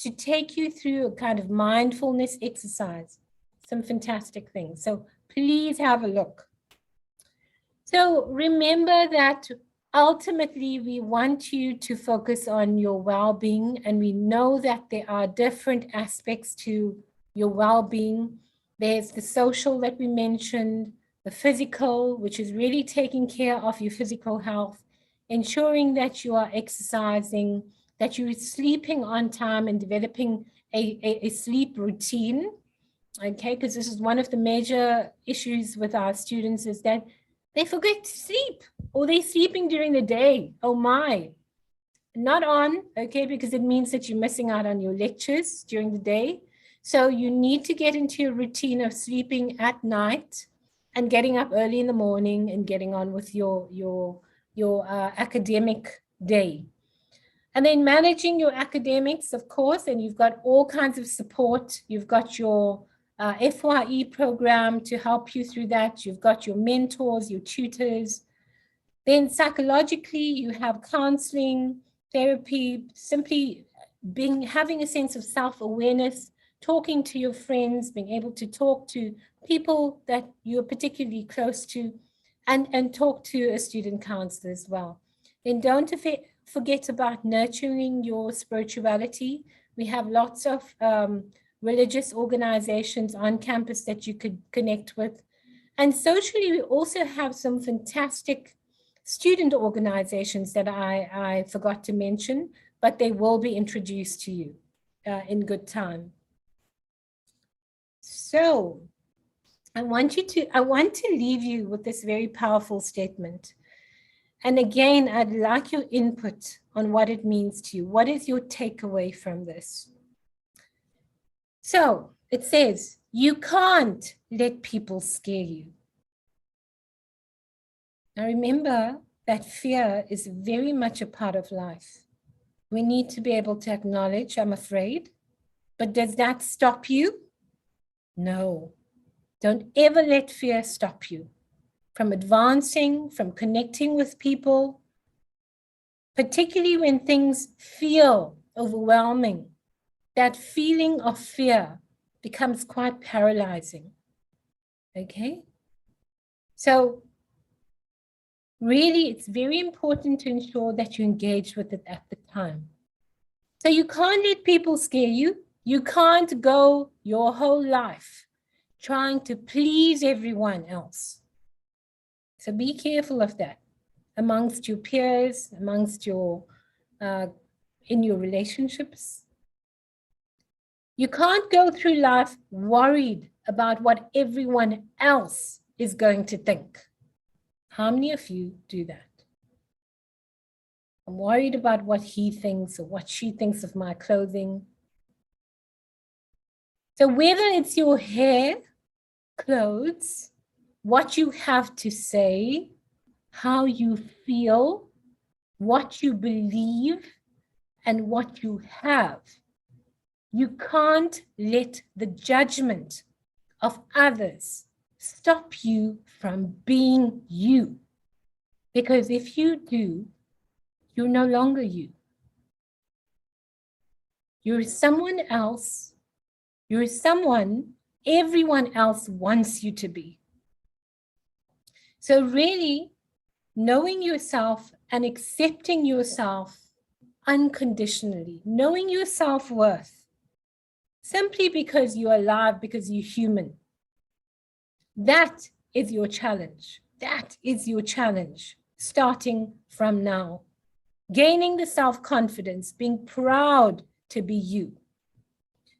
to take you through a kind of mindfulness exercise, some fantastic things. So please have a look. So remember that ultimately we want you to focus on your well-being, and we know that there are different aspects to your well-being. There's the social that we mentioned, the physical, which is really taking care of your physical health, ensuring that you are exercising, that you're sleeping on time and developing a sleep routine, okay? Because this is one of the major issues with our students, is that they forget to sleep, or they're sleeping during the day. Oh my, not on, okay? Because it means that you're missing out on your lectures during the day. So you need to get into your routine of sleeping at night and getting up early in the morning and getting on with your academic day. And then managing your academics, of course, and you've got all kinds of support. You've got your FYE program to help you through that. You've got your mentors, your tutors. Then psychologically, you have counseling, therapy, simply having a sense of self-awareness, talking to your friends, being able to talk to people that you're particularly close to, and talk to a student counselor as well. Then don't forget about nurturing your spirituality. We have lots of religious organizations on campus that you could connect with. And socially, we also have some fantastic student organizations that I forgot to mention, but they will be introduced to you in good time. So I want to leave you with this very powerful statement. And again, I'd like your input on what it means to you. What is your takeaway from this? So it says, you can't let people scare you. Now remember that fear is very much a part of life. We need to be able to acknowledge, I'm afraid, but does that stop you? No. Don't ever let fear stop you from advancing, from connecting with people, particularly when things feel overwhelming. That feeling of fear becomes quite paralyzing. Okay? So really, it's very important to ensure that you engage with it at the time. So you can't let people scare you. You can't go your whole life trying to please everyone else. So be careful of that amongst your peers, amongst your, in your relationships. You can't go through life worried about what everyone else is going to think. How many of you do that? I'm worried about what he thinks or what she thinks of my clothing. So whether it's your hair, clothes, what you have to say, how you feel, what you believe, and what you have, you can't let the judgment of others stop you from being you. Because if you do, you're no longer you. You're someone else. You're someone everyone else wants you to be. So really, knowing yourself and accepting yourself unconditionally, knowing your self-worth, simply because you're alive, because you're human. That is your challenge. That is your challenge, starting from now. Gaining the self-confidence, being proud to be you.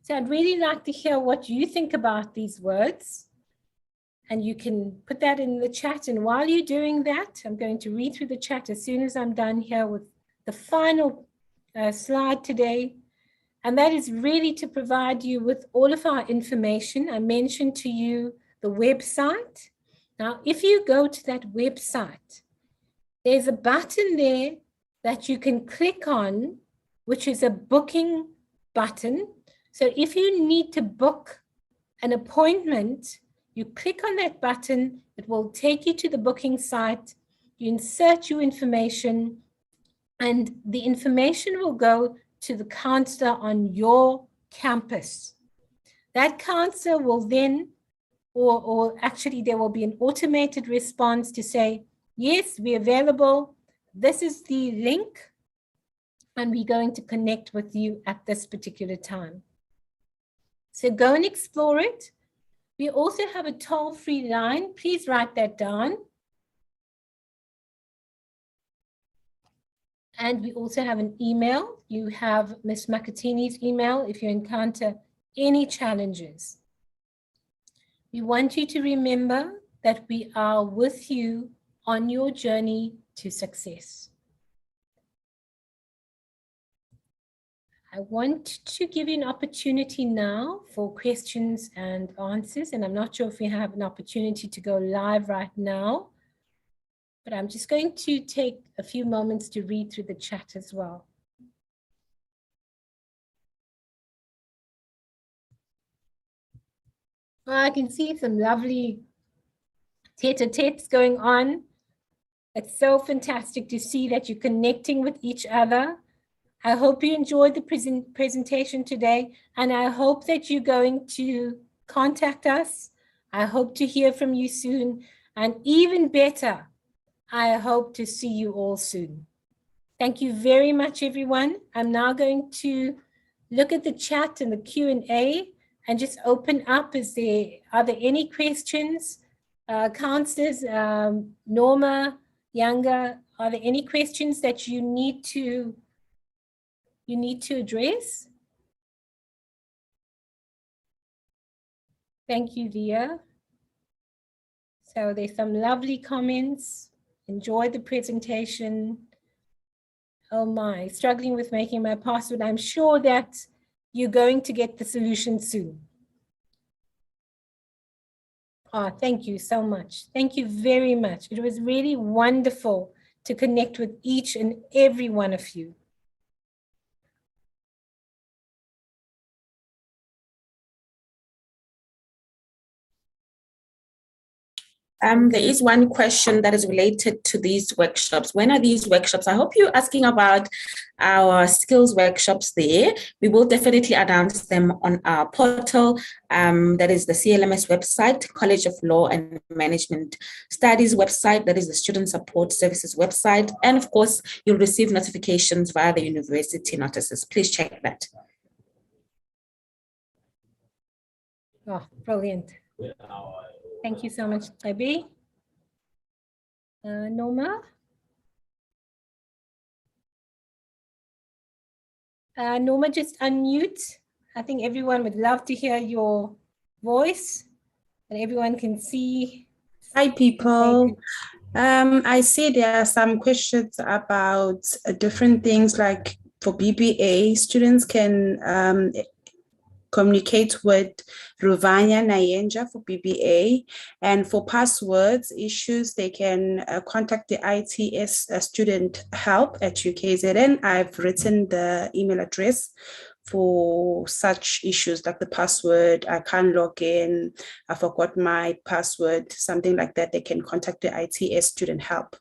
So I'd really like to hear what you think about these words. And you can put that in the chat. And while you're doing that, I'm going to read through the chat as soon as I'm done here with the final slide today. And that is really to provide you with all of our information. I mentioned to you the website. Now, if you go to that website, there's a button there that you can click on, which is a booking button. So if you need to book an appointment, you click on that button, it will take you to the booking site, you insert your information, and the information will go to the counselor on your campus. That counselor will then, or actually there will be an automated response to say, yes, we're available. This is the link, and we're going to connect with you at this particular time. So go and explore it. We also have a toll-free line. Please write that down. And we also have an email. You have Ms. Makatini's email if you encounter any challenges. We want you to remember that we are with you on your journey to success. I want to give you an opportunity now for questions and answers, and I'm not sure if we have an opportunity to go live right now, but I'm just going to take a few moments to read through the chat as well. Well, I can see some lovely tete-a-tetes going on. It's so fantastic to see that you're connecting with each other. I hope you enjoyed the presentation today, and I hope that you're going to contact us. I hope to hear from you soon, and even better, I hope to see you all soon. Thank you very much, everyone. I'm now going to look at the chat and the Q&A and just open up. Are there any questions? Counselors, Norma, Younger, are there any questions that you need to address? Thank you, Via. So there's some lovely comments. Enjoyed the presentation. Oh my, struggling with making my password. I'm sure that you're going to get the solution soon. Oh, thank you so much. Thank you very much. It was really wonderful to connect with each and every one of you. There is one question that is related to these workshops. When are these workshops? I hope you're asking about our skills workshops there. We will definitely announce them on our portal. That is the CLMS website, College of Law and Management Studies website. That is the Student Support Services website. And of course, you'll receive notifications via the university notices. Please check that. Oh, brilliant. Thank you so much, Tabi. Noma? Noma, just unmute. I think everyone would love to hear your voice and everyone can see. Hi, people. I see there are some questions about different things, like for BBA, students can communicate with Ruvanya Nayenja for BBA, and for passwords issues, they can contact the ITS student help at UKZN. I've written the email address for such issues like the password, I can't log in, I forgot my password, something like that. They can contact the ITS student help.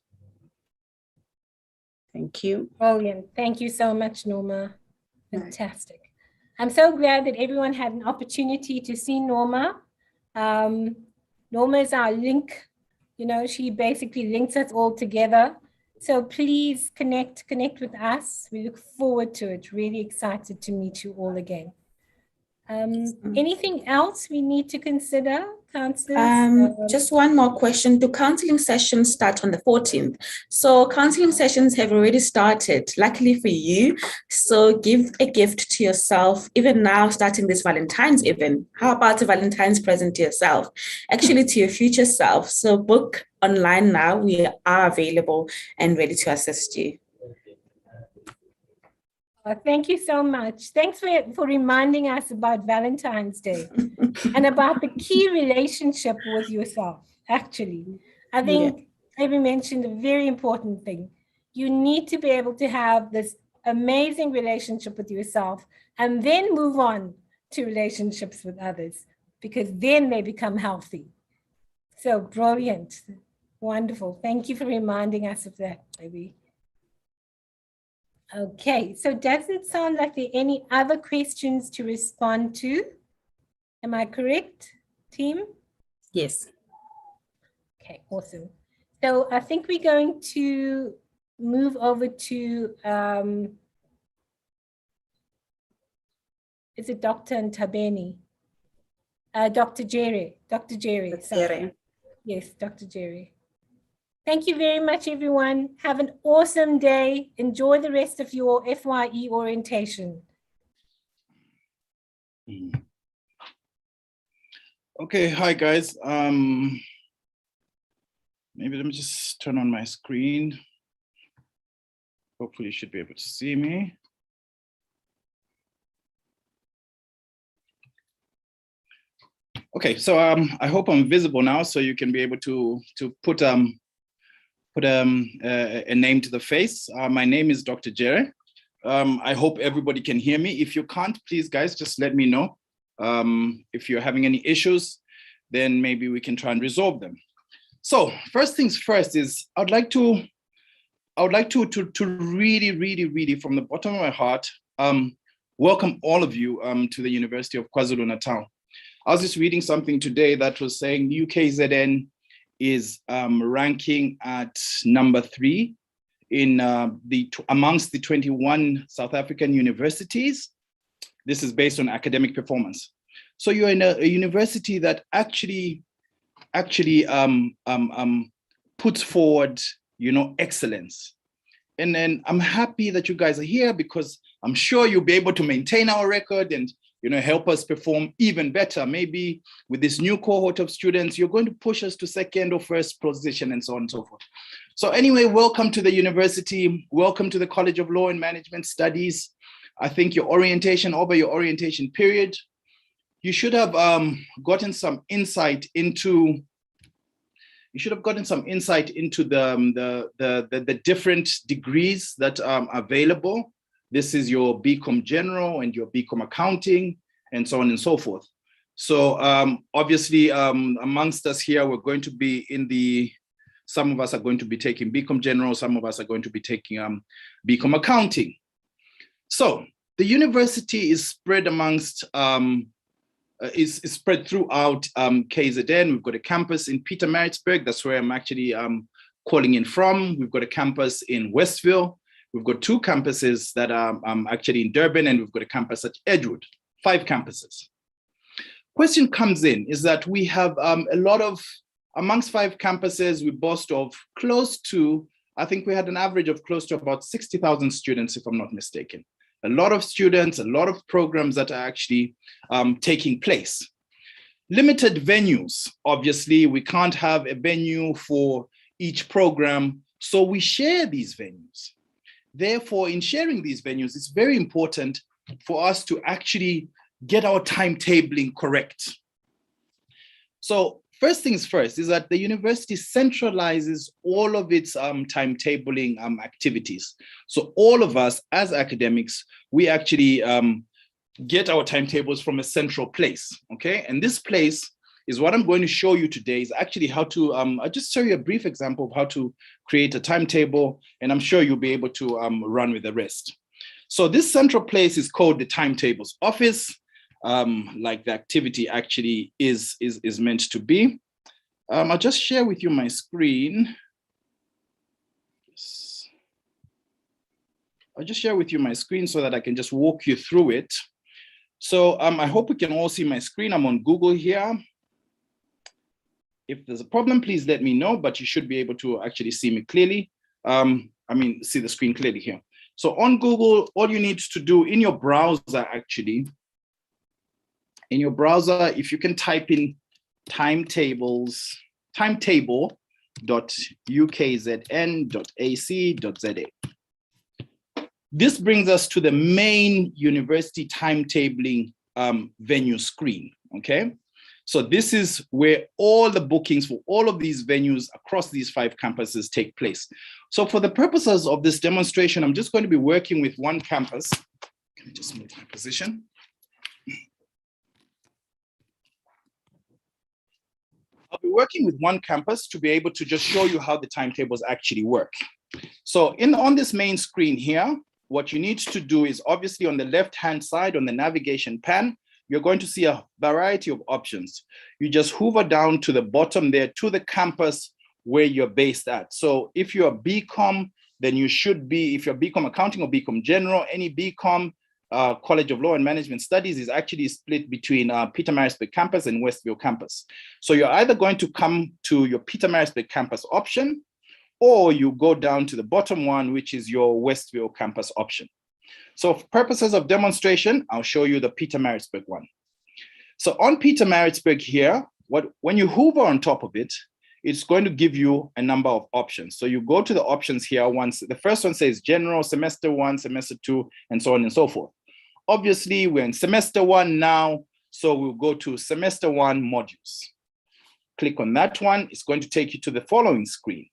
Thank you. Brilliant. Thank you so much, Norma. Fantastic. I'm so glad that everyone had an opportunity to see Norma. Norma is our link. You know, she basically links us all together. So please connect with us. We look forward to it. Really excited to meet you all again. Anything else we need to consider, counselors? Just one more question. Do counseling sessions start on the 14th? So counseling sessions have already started, luckily for you. So give a gift to yourself, even now, starting this Valentine's event. How about a Valentine's present to yourself? Actually, to your future self. So book online now. We are available and ready to assist you. Thank you so much. Thanks for reminding us about Valentine's Day and about the key relationship with yourself, actually. I think Ivy mentioned a very important thing. You need to be able to have this amazing relationship with yourself and then move on to relationships with others, because then they become healthy. So brilliant. Wonderful. Thank you for reminding us of that, Ivy. Okay, so does it sound like there are any other questions to respond to? Am I correct, team? Yes. Okay, awesome. So I think we're going to move over to, is it Dr. Ntabeni? Dr. Jerry. Dr. Jerry. Yes, Dr. Jerry. Thank you very much, everyone. Have an awesome day. Enjoy the rest of your FYE orientation. Okay, hi guys. Maybe let me just turn on my screen. Hopefully you should be able to see me. Okay, so I hope I'm visible now, so you can be able to put a name to the face. My name is Dr. Jerry. I hope everybody can hear me. If you can't, please guys, just let me know. If you're having any issues, then maybe we can try and resolve them. So first things first is I would like to really from the bottom of my heart, welcome all of you to the University of KwaZulu-Natal. I was just reading something today that was saying UKZN is ranking at number 3 in amongst the 21 South African universities. This is based on academic performance. So you're in a university that actually puts forward, you know, excellence. And then I'm happy that you guys are here, because I'm sure you'll be able to maintain our record and help us perform even better. Maybe with this new cohort of students, you're going to push us to second or first position and so on and so forth. So anyway, welcome to the university. Welcome to the College of Law and Management Studies. I think your orientation, over your orientation period, you should have gotten some insight into the different degrees that are available. This is your BCom General and your BCom Accounting and so on and so forth. So obviously amongst us here, we're going to be some of us are going to be taking BCom General, some of us are going to be taking BCom Accounting. So the university is spread amongst, is spread throughout KZN. We've got a campus in Pietermaritzburg. That's where I'm actually calling in from. We've got a campus in Westville. We've got 2 campuses that are actually in Durban, and we've got a campus at Edgewood, 5 campuses. Question comes in is that we have a lot of, amongst 5 campuses, we boast of close to, I think we had an average of close to about 60,000 students, if I'm not mistaken. A lot of students, a lot of programs that are actually taking place. Limited venues, obviously, we can't have a venue for each program, so we share these venues. Therefore, in sharing these venues, it's very important for us to actually get our timetabling correct. So first things first is that the university centralizes all of its timetabling activities. So all of us as academics, we actually get our timetables from a central place, okay? And this place is what I'm going to show you today is actually how to, I'll just show you a brief example of how to create a timetable, and I'm sure you'll be able to run with the rest. So this central place is called the timetables office, like the activity actually is meant to be. I'll just share with you my screen. I'll just share with you my screen so that I can just walk you through it. So I hope we can all see my screen. I'm on Google here. If there's a problem, please let me know, but you should be able to actually see me clearly. See the screen clearly here. So on Google, all you need to do in your browser, actually, if you can type in timetable.ukzn.ac.za. This brings us to the main university timetabling venue screen, okay? So this is where all the bookings for all of these venues across these 5 campuses take place. So for the purposes of this demonstration, I'm just going to be working with one campus. Can I just move my position? I'll be working with one campus to be able to just show you how the timetables actually work. So on this main screen here, what you need to do is obviously on the left-hand side on the navigation pan, you're going to see a variety of options. You just hover down to the bottom there to the campus where you're based at. So if you're BCom, then you should be, if you're BCom Accounting or BCom General, any BCom College of Law and Management Studies is actually split between Pietermaritzburg campus and Westville campus. So you're either going to come to your Pietermaritzburg campus option, or you go down to the bottom one, which is your Westville campus option. So for purposes of demonstration, I'll show you the Pietermaritzburg one. So on Pietermaritzburg here, when you hover on top of it, it's going to give you a number of options. So you go to the options here. Once the first one says general, semester 1, semester 2, and so on and so forth. Obviously, we're in semester 1 now, so we'll go to semester 1 modules. Click on that one. It's going to take you to the following screen.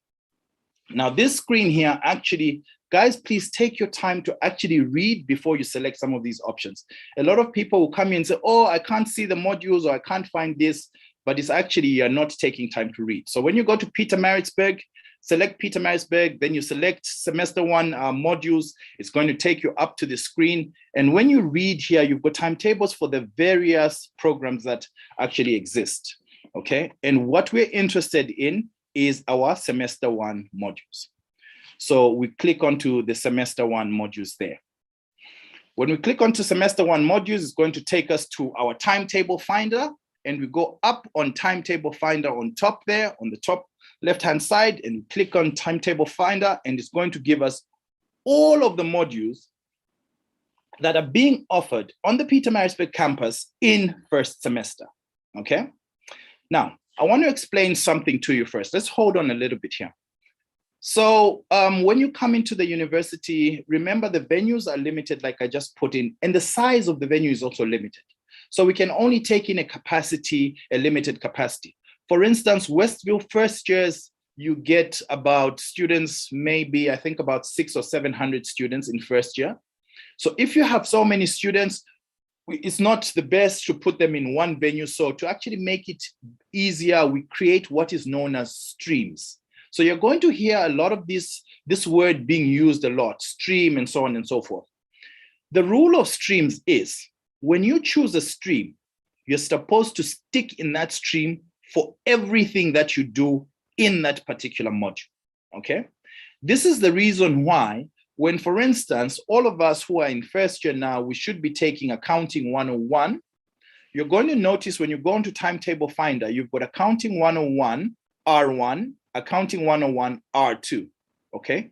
Now, this screen here actually, guys, please take your time to actually read before you select some of these options. A lot of people will come in and say, oh, I can't see the modules or I can't find this, but it's actually you're not taking time to read. So when you go to Pietermaritzburg, select Pietermaritzburg, then you select semester 1 modules. It's going to take you up to the screen. And when you read here, you've got timetables for the various programs that actually exist, okay? And what we're interested in is our semester 1 modules. So we click onto the semester 1 modules there. When we click onto semester 1 modules, it's going to take us to our timetable finder, and we go up on timetable finder on top there, on the top left-hand side, and click on timetable finder, and it's going to give us all of the modules that are being offered on the Peter Maritzburg campus in first semester, okay? Now, I want to explain something to you first. Let's hold on a little bit here. So when you come into the university, remember the venues are limited, like I just put in, and the size of the venue is also limited. So we can only take in a limited capacity. For instance, Westville first years, you get about students, maybe I think about 600 or 700 students in first year. So if you have so many students, it's not the best to put them in one venue. So to actually make it easier, we create what is known as streams. So you're going to hear a lot of this word being used a lot, stream and so on and so forth. The rule of streams is when you choose a stream, you're supposed to stick in that stream for everything that you do in that particular module, okay? This is the reason why when, for instance, all of us who are in first year now, we should be taking Accounting 101. You're going to notice when you go into Timetable Finder, you've got Accounting 101, R1, Accounting 101, R2, okay?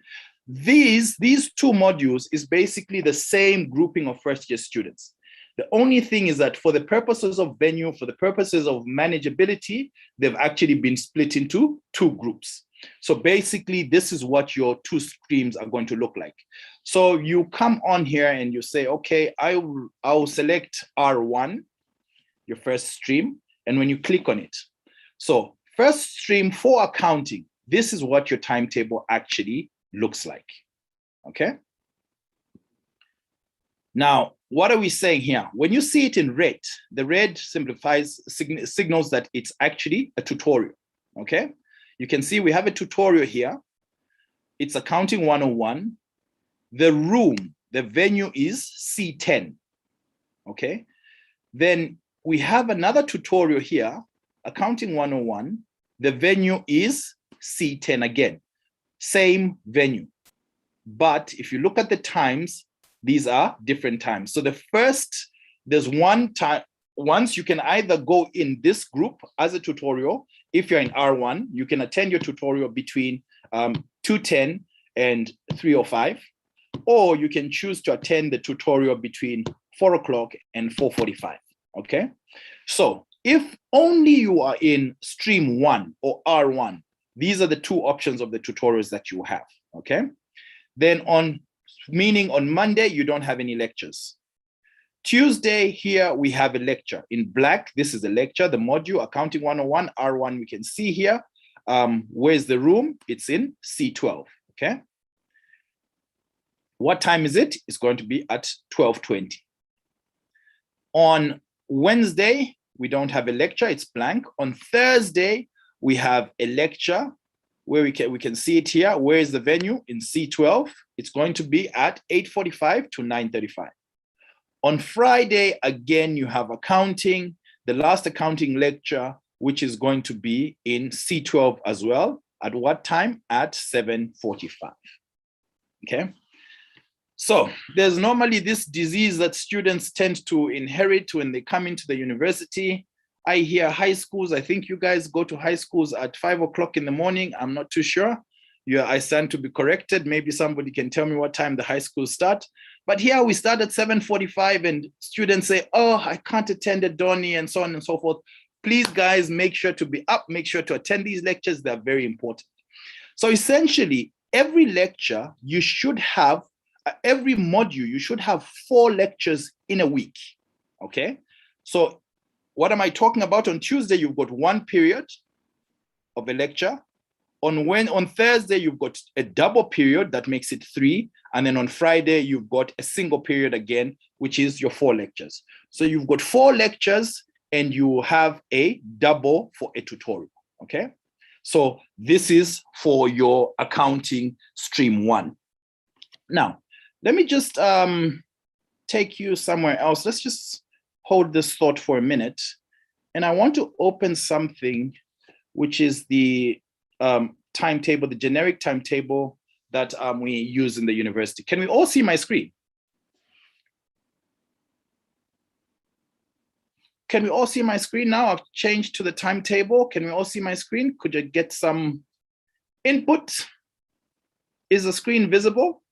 These two modules is basically the same grouping of first year students. The only thing is that for the purposes of venue, for the purposes of manageability, they've actually been split into two groups. So basically, this is what your two streams are going to look like. So you come on here and you say, okay, I'll select R1, your first stream, and when you click on it. So first stream for accounting, this is what your timetable actually looks like, okay? Now, what are we saying here? When you see it in red, the red signals that it's actually a tutorial, okay? You can see we have a tutorial here. It's Accounting 101. The room, the venue is C10, okay? Then we have another tutorial here, Accounting 101. The venue is C10 again, same venue. But if you look at the times, these are different times. So the first, there's one time, once you can either go in this group as a tutorial. If you're in R1, you can attend your tutorial between 2:10 and 3:05, or you can choose to attend the tutorial between 4 o'clock and 4:45, okay? So if only you are in stream 1 or R1, these are the two options of the tutorials that you have, okay? Then meaning on Monday, you don't have any lectures. Tuesday, here we have a lecture in black. This is a lecture, the module, Accounting 101, R1, we can see here. Where's the room? It's in C12, okay? What time is it? It's going to be at 12:20. On Wednesday, we don't have a lecture, it's blank. On Thursday, we have a lecture where we can see it here. Where is the venue? In C12. It's going to be at 8:45 to 9:35. On Friday, again, you have accounting, the last accounting lecture, which is going to be in C12 as well. At what time? At 7:45, okay? So there's normally this disease that students tend to inherit when they come into the university. I hear high schools, I think you guys go to high schools at 5 o'clock in the morning. I'm not too sure. I stand to be corrected. Maybe somebody can tell me what time the high schools start. But here we start at 7:45 and students say, oh, I can't attend at Donny and so on and so forth. Please, guys, make sure to be up, make sure to attend these lectures. They're very important. So essentially, every lecture you should have, every module, you should have 4 lectures in a week, okay? So what am I talking about? On Tuesday, you've got 1 period of a lecture. On Thursday, you've got a double period that makes it 3. And then on Friday, you've got a single period again, which is your 4 lectures. So you've got 4 lectures and you have a double for a tutorial, okay? So this is for your accounting stream 1. Now, let me just take you somewhere else. Let's just hold this thought for a minute. And I want to open something, which is the timetable, the generic timetable that we use in the university. Can we all see my screen? Can we all see my screen now? I've changed to the timetable. Can we all see my screen? Could you get some input? Is the screen visible?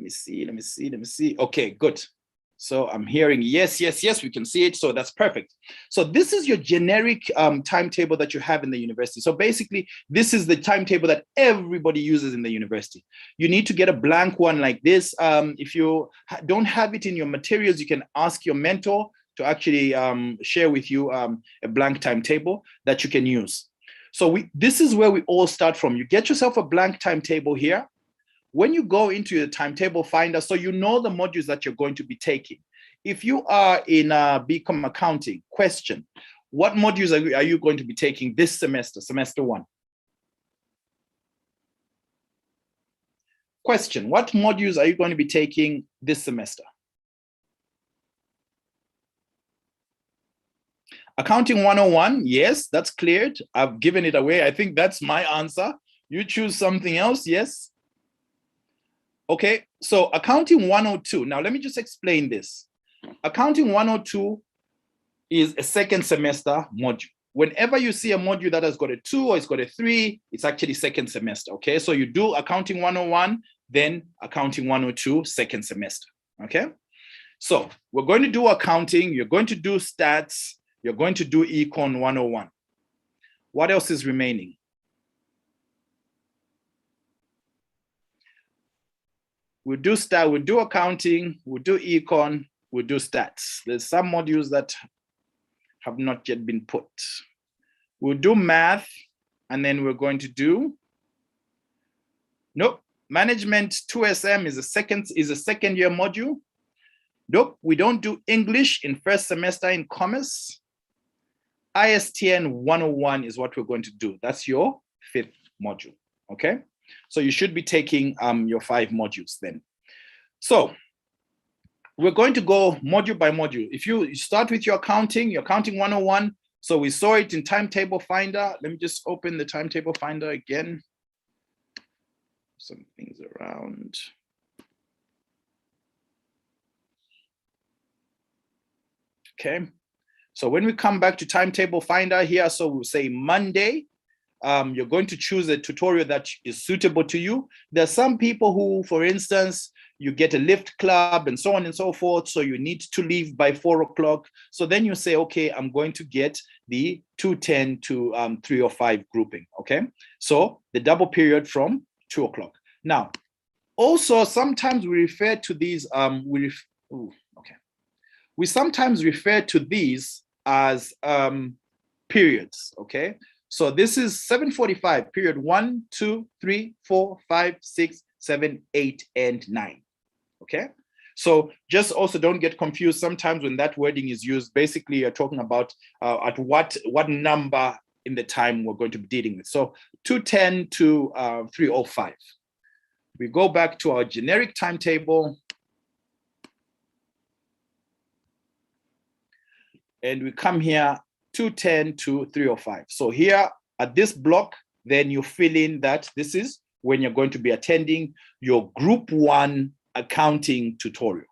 me see. Okay, good. So I'm hearing yes, we can see it. So that's perfect. So this is your generic timetable that you have in the university. So basically, this is the timetable that everybody uses in the university. You need to get a blank one like this. If you don't have it in your materials, you can ask your mentor to actually share with you a blank timetable that you can use. So this is where we all start from. You get yourself a blank timetable here. When you go into your timetable finder, so you know the modules that you're going to be taking. If you are in BCom accounting, question, what modules are you going to be taking this semester, semester 1? Question, what modules are you going to be taking this semester? Accounting 101, yes, that's cleared. I've given it away. I think that's my answer. You choose something else, yes? Okay, so accounting 102. Now, let me just explain this. Accounting 102 is a second semester module. Whenever you see a module that has got a 2 or it's got a 3, it's actually second semester, okay? So you do accounting 101, then accounting 102, second semester, okay? So we're going to do accounting, you're going to do stats, you're going to do econ 101. What else is remaining? We'll do accounting, we'll do econ, we'll do stats. There's some modules that have not yet been put. We'll do math, and then we're going to do, nope, management 2SM is a second year module. Nope, we don't do English in first semester in commerce. ISTN 101 is what we're going to do. That's your 5th module, okay? So you should be taking your 5 modules then. So we're going to go module by module. If you start with your accounting 101. So we saw it in Timetable Finder. Let me just open the Timetable Finder again. Some things around. Okay. So when we come back to Timetable Finder here, so we'll say Monday. You're going to choose a tutorial that is suitable to you. There are some people who, for instance, you get a lift club and so on and so forth. So you need to leave by 4 o'clock. So then you say, okay, I'm going to get the 2:10 to 3:05 grouping, okay? So the double period from 2 o'clock. Now, also sometimes we refer to these, we sometimes refer to these as periods, okay? So this is 7:45, period 1, 2, 3, 4, 5, 6, 7, 8, and 9, okay? So just also don't get confused. Sometimes when that wording is used, basically you're talking about at what number in the time we're going to be dealing with. So 2:10 to 3:05. We go back to our generic timetable. And we come here 2:10 to 3:05. So here at this block, then you fill in that this is when you're going to be attending your group 1 accounting tutorial.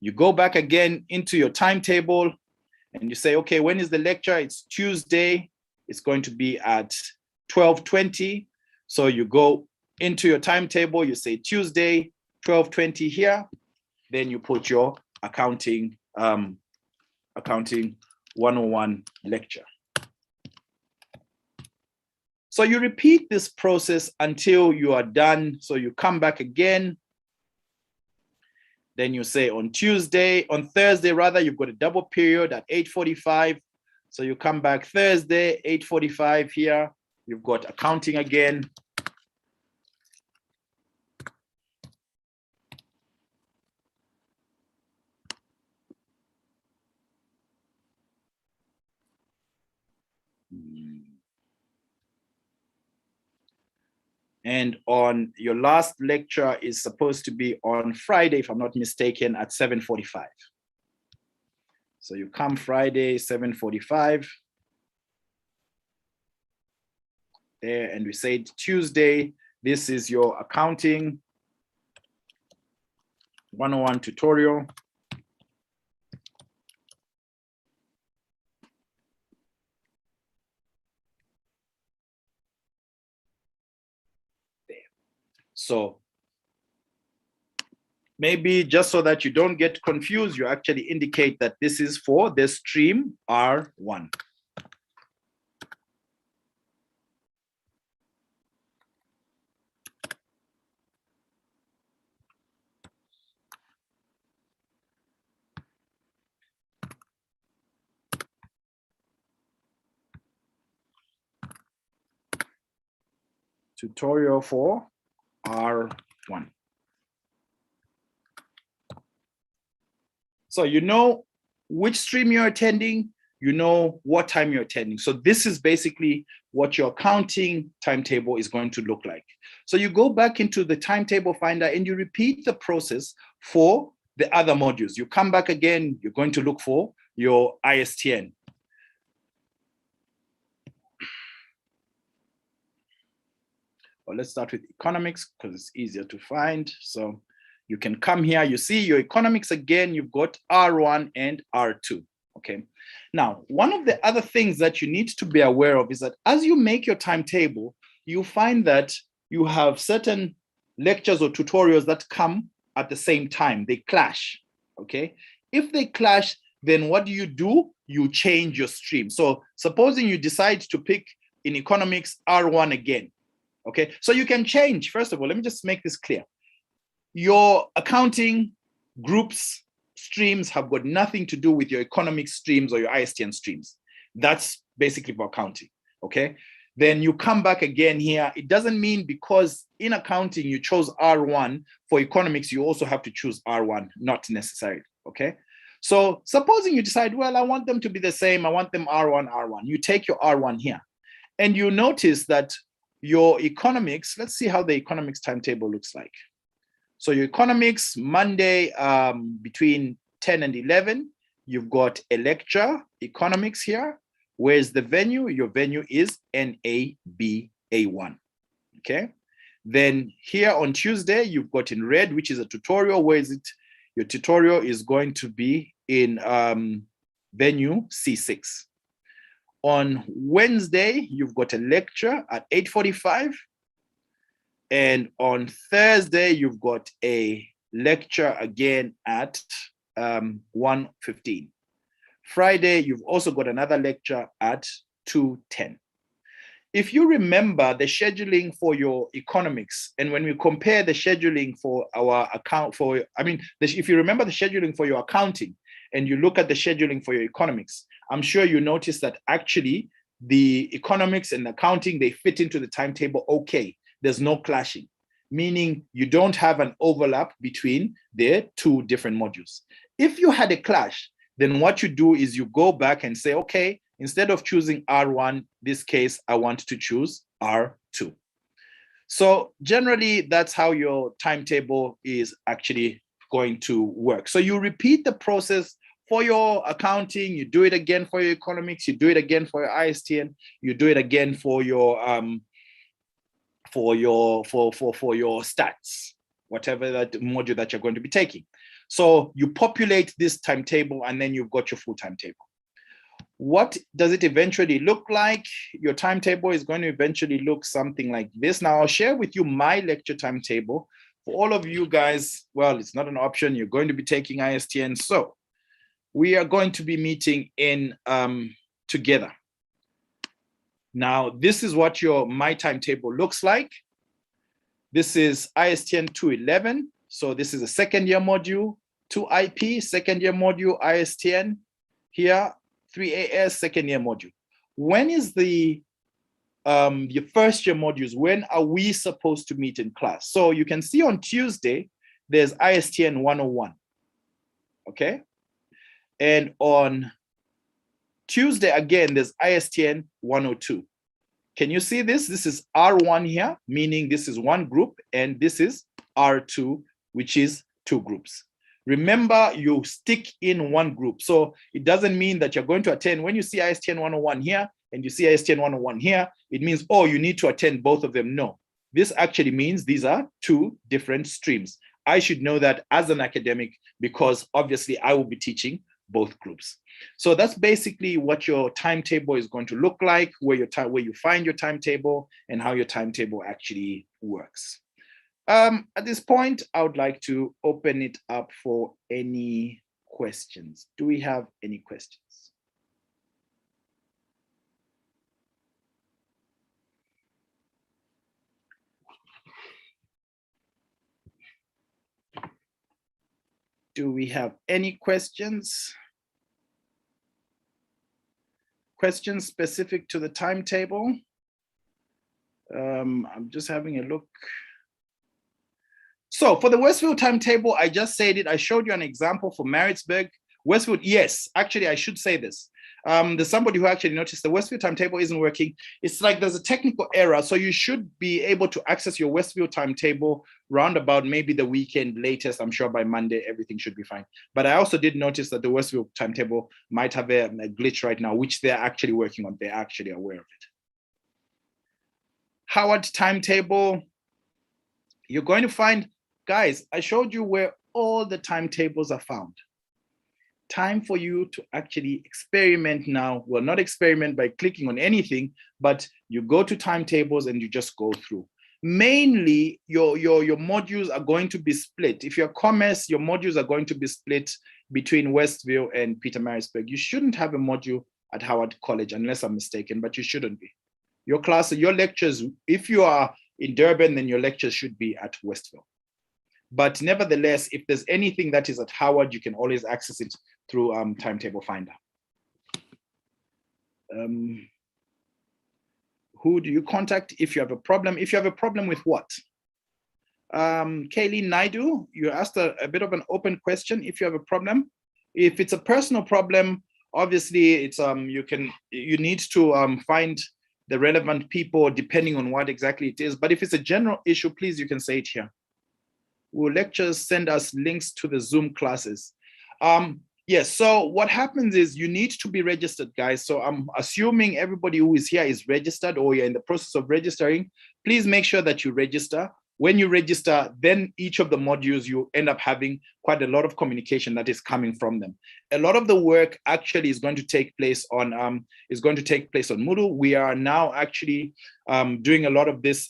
You go back again into your timetable and you say, okay, when is the lecture? It's Tuesday. It's going to be at 12:20. So you go into your timetable, you say Tuesday, 12:20 here. Then you put your accounting 101 lecture. So you repeat this process until you are done. So you come back again. Then you say on Thursday rather, you've got a double period at 8:45. So you come back Thursday, 8:45 here. You've got accounting again. And on your last lecture is supposed to be on Friday, if I'm not mistaken, at 7:45. So you come Friday, 7:45. There, and we said Tuesday, this is your accounting 101 tutorial. So maybe just so that you don't get confused, you actually indicate that this is for the stream R1. Tutorial for R1. So you know which stream you're attending, you know what time you're attending. So this is basically what your accounting timetable is going to look like. So you go back into the timetable finder and you repeat the process for the other modules. You come back again, you're going to look for your ISTN. Well, let's start with economics because it's easier to find. So you can come here, you see your economics again, you've got R1 and R2, okay? Now, one of the other things that you need to be aware of is that as you make your timetable, you find that you have certain lectures or tutorials that come at the same time, they clash, okay? If they clash, then what do? You change your stream. So supposing you decide to pick in economics R1 again, okay? So you can change, first of all, let me just make this clear. Your accounting groups streams have got nothing to do with your economic streams or your ISTN streams. That's basically for accounting, okay? Then you come back again here. It doesn't mean because in accounting you chose R1, for economics you also have to choose R1, not necessarily, okay? So supposing you decide, well, I want them to be the same, I want them R1, R1. You take your R1 here and you notice that your economics, let's see how the economics timetable looks like. So your economics, Monday between 10 and 11, you've got a lecture, economics here. Where's the venue? Your venue is NABA1, okay? Then here on Tuesday, you've got in red, which is a tutorial. Where is it? Your tutorial is going to be in venue C6. On Wednesday, you've got a lecture at 8:45. And on Thursday, you've got a lecture again at 1:15. Friday, you've also got another lecture at 2:10. If you remember the scheduling for your economics, and when we compare the scheduling for our if you remember the scheduling for your accounting, and you look at the scheduling for your economics, I'm sure you notice that actually the economics and accounting, they fit into the timetable okay. There's no clashing, meaning you don't have an overlap between the two different modules. If you had a clash, then what you do is you go back and say, okay, instead of choosing R1, this case, I want to choose R2. So generally, that's how your timetable is actually going to work. So you repeat the process for your accounting, you do it again for your economics, you do it again for your ISTN, you do it again for your stats, whatever that module that you're going to be taking. So you populate this timetable and then you've got your full timetable. What does it eventually look like? Your timetable is going to eventually look something like this. Now I'll share with you my lecture timetable. For all of you guys, well, it's not an option. You're going to be taking ISTN. So we are going to be meeting in together. Now, this is what my timetable looks like. This is ISTN 211. So this is a second year module, 2IP, second year module, ISTN. Here, 3AS, second year module. When is your first year modules? When are we supposed to meet in class? So you can see on Tuesday, there's ISTN 101, okay? And on Tuesday, again, there's ISTN 102. Can you see this? This is R1 here, meaning this is one group, and this is R2, which is two groups. Remember, you stick in one group. So it doesn't mean that you're going to attend. When you see ISTN 101 here, and you see ISTN 101 here, it means, oh, you need to attend both of them. No, this actually means these are two different streams. I should know that as an academic, because obviously I will be teaching both groups. So that's basically what your timetable is going to look like, where you find your timetable and how your timetable actually works. At this point, I would like to open it up for any questions. Do we have any questions? Do we have any questions? Questions specific to the timetable? I'm just having a look. So for the Westville timetable, I just said it. I showed you an example for Maritzburg. Westville, yes, actually, I should say this. There's somebody who actually noticed the Westville timetable isn't working. It's like there's a technical error. So you should be able to access your Westville timetable round about maybe the weekend latest. I'm sure by Monday, everything should be fine. But I also did notice that the Westville timetable might have a glitch right now, which they're actually working on. They're actually aware of it. Howard timetable, you're going to find, guys, I showed you where all the timetables are found. Time for you to actually experiment now. Well, not experiment by clicking on anything, but you go to timetables and you just go through. Mainly, your modules are going to be split. If you're commerce, your modules are going to be split between Westville and Pietermaritzburg. You shouldn't have a module at Howard College, unless I'm mistaken, but you shouldn't be. Your class, your lectures, if you are in Durban, then your lectures should be at Westville. But nevertheless, if there's anything that is at Howard, you can always access it through Timetable Finder. Who do you contact if you have a problem? If you have a problem with what? Kayleen Naidu, you asked a bit of an open question. If you have a problem, if it's a personal problem, obviously it's you need to find the relevant people depending on what exactly it is. But if it's a general issue, please, you can say it here. Will lecturers send us links to the Zoom classes? Yes, so what happens is you need to be registered, guys. So I'm assuming everybody who is here is registered or you're in the process of registering. Please make sure that you register. When you register, then each of the modules, you end up having quite a lot of communication that is coming from them. A lot of the work actually is going to take place on Moodle. We are now actually doing a lot of this.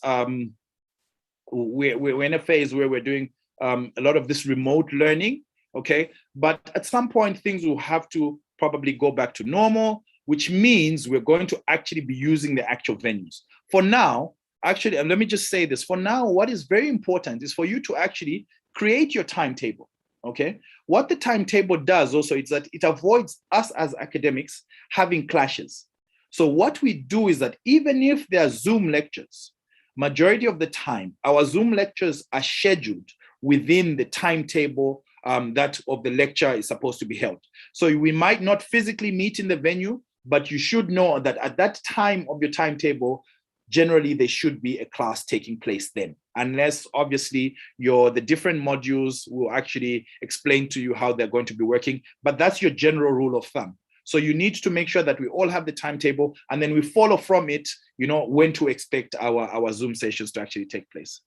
We're in a phase where we're doing a lot of this remote learning, okay? But at some point, things will have to probably go back to normal, which means we're going to actually be using the actual venues. For now, actually, and let me just say this, for now, what is very important is for you to actually create your timetable, okay? What the timetable does also is that it avoids us as academics having clashes. So what we do is that even if there are Zoom lectures, majority of the time, our Zoom lectures are scheduled within the timetable that of the lecture is supposed to be held. So we might not physically meet in the venue, but you should know that at that time of your timetable, generally there should be a class taking place then, unless obviously the different modules will actually explain to you how they're going to be working, but that's your general rule of thumb. So you need to make sure that we all have the timetable and then we follow from it, you know, when to expect our Zoom sessions to actually take place.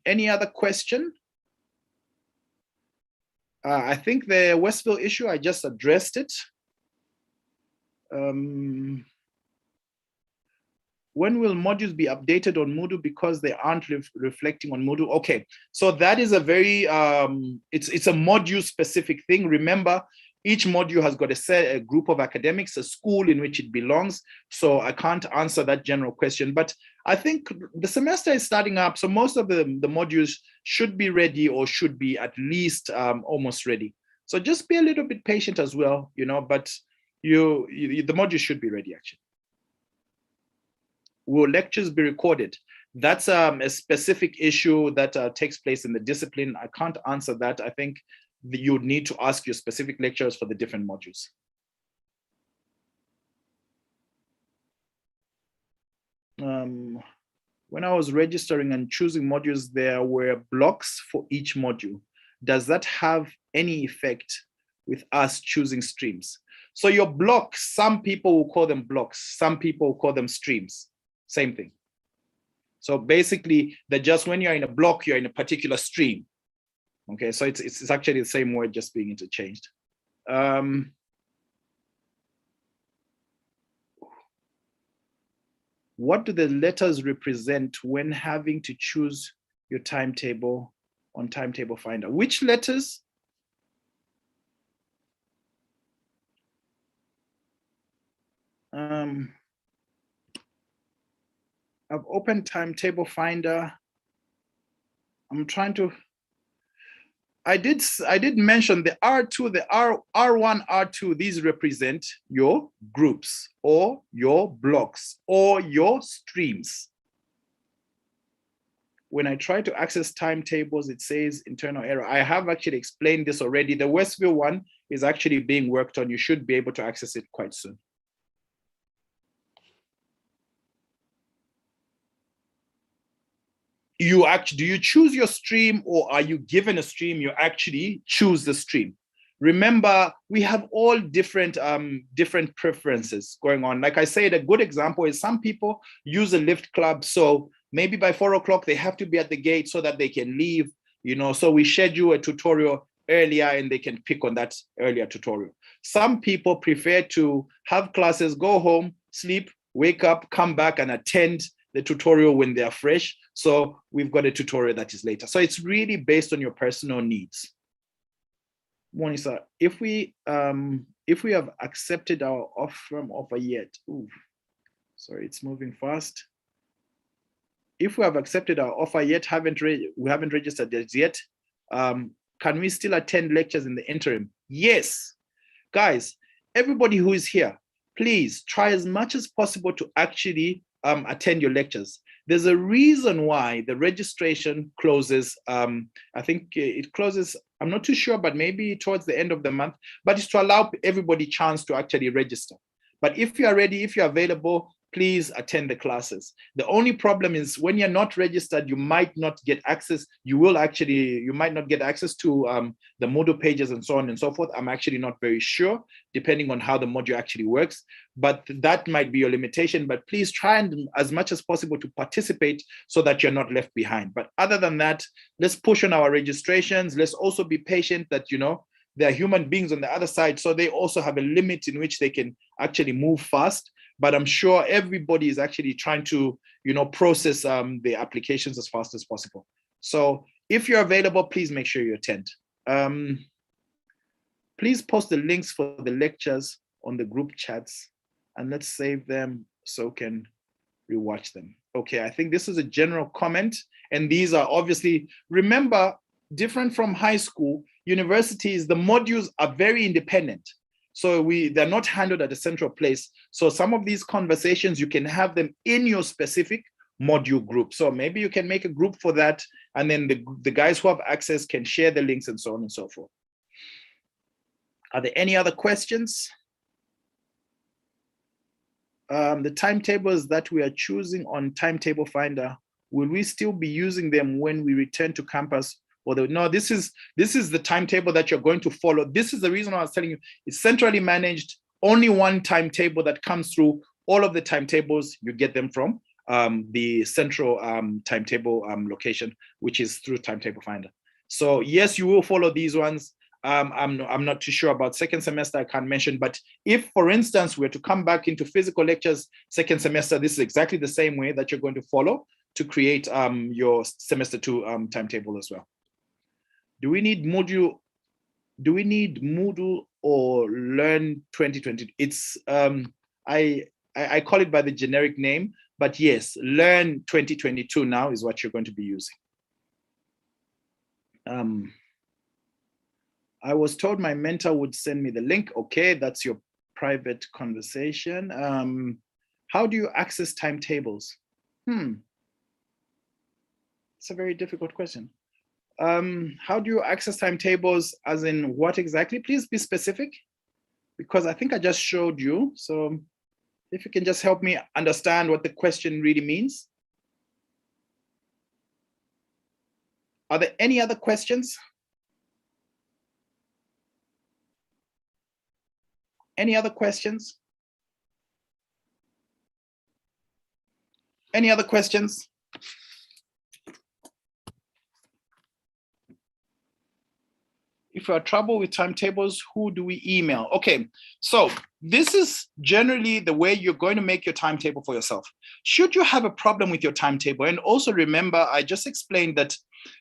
Any other question? I think the Westville issue, I just addressed it. When will modules be updated on Moodle because they aren't reflecting on Moodle? Okay, so that is a very, it's a module specific thing. Remember, each module has got a group of academics, a school in which it belongs. So I can't answer that general question, but I think the semester is starting up. So most of the modules should be ready or should be at least almost ready. So just be a little bit patient as well, you know, but the module should be ready actually. Will lectures be recorded? That's a specific issue that takes place in the discipline. I can't answer that. I think you would need to ask your specific lecturers for the different modules. When I was registering and choosing modules, there were blocks for each module. Does that have any effect with us choosing streams? So your blocks, some people will call them blocks, some people will call them streams, same thing. So basically, that just when you're in a block, you're in a particular stream. Okay, so it's actually the same word just being interchanged. what do the letters represent when having to choose your timetable on Timetable Finder? Which letters? I've opened Timetable Finder. I'm trying to, I did mention the R2, the R1, R2, these represent your groups or your blocks or your streams. When I try to access timetables, it says internal error. I have actually explained this already. The Westview one is actually being worked on. You should be able to access it quite soon. Do you choose your stream, or are you given a stream? You actually choose the stream. Remember, we have all different preferences going on. Like I said, a good example is some people use a lift club. So maybe by 4 o'clock, they have to be at the gate so that they can leave, you know, so we schedule a tutorial earlier and they can pick on that earlier tutorial. Some people prefer to have classes, go home, sleep, wake up, come back and attend the tutorial when they're fresh. So we've got a tutorial that is later. So it's really based on your personal needs. Monisa, if we have accepted our offer yet, ooh, sorry, it's moving fast. If we have accepted our offer yet, we haven't registered this yet, can we still attend lectures in the interim? Yes, guys, everybody who is here, please try as much as possible to actually attend your lectures. There's a reason why the registration closes. I think it closes, I'm not too sure, but maybe towards the end of the month, but it's to allow everybody a chance to actually register. But if you are ready, if you're available, please attend the classes. The only problem is when you're not registered, you might not get access. You might not get access to the Moodle pages and so on and so forth. I'm actually not very sure, depending on how the module actually works, but that might be your limitation. But please try and as much as possible to participate so that you're not left behind. But other than that, let's push on our registrations. Let's also be patient that, you know, there are human beings on the other side, so they also have a limit in which they can actually move fast. But I'm sure everybody is actually trying to, you know, process the applications as fast as possible. So if you're available, please make sure you attend. Please post the links for the lectures on the group chats, and let's save them so we can rewatch them. Okay, I think this is a general comment, and these are obviously, remember, different from high school, universities, the modules are very independent. So they're not handled at a central place. So some of these conversations, you can have them in your specific module group. So maybe you can make a group for that, and then the guys who have access can share the links and so on and so forth. Are there any other questions? The timetables that we are choosing on Timetable Finder, will we still be using them when we return to campus? No, this is the timetable that you're going to follow. This is the reason I was telling you, it's centrally managed, only one timetable that comes through. All of the timetables, you get them from the central timetable location, which is through Timetable Finder. So yes, you will follow these ones. I'm not too sure about second semester, I can't mention, but if, for instance, we're to come back into physical lectures second semester, this is exactly the same way that you're going to follow to create your semester 2 timetable as well. Do we need Moodle or Learn 2020? It's I call it by the generic name, but yes, Learn 2022 now is what you're going to be using. I was told my mentor would send me the link. Okay, that's your private conversation. How do you access timetables? It's a very difficult question. How do you access timetables, as in what exactly? Please be specific, because I think I just showed you. So if you can just help me understand what the question really means. Are there any other questions? Any other questions? Any other questions? if you have trouble with timetables, who do we email? Okay, so this is generally the way you're going to make your timetable for yourself. Should you have a problem with your timetable, and also remember, I just explained that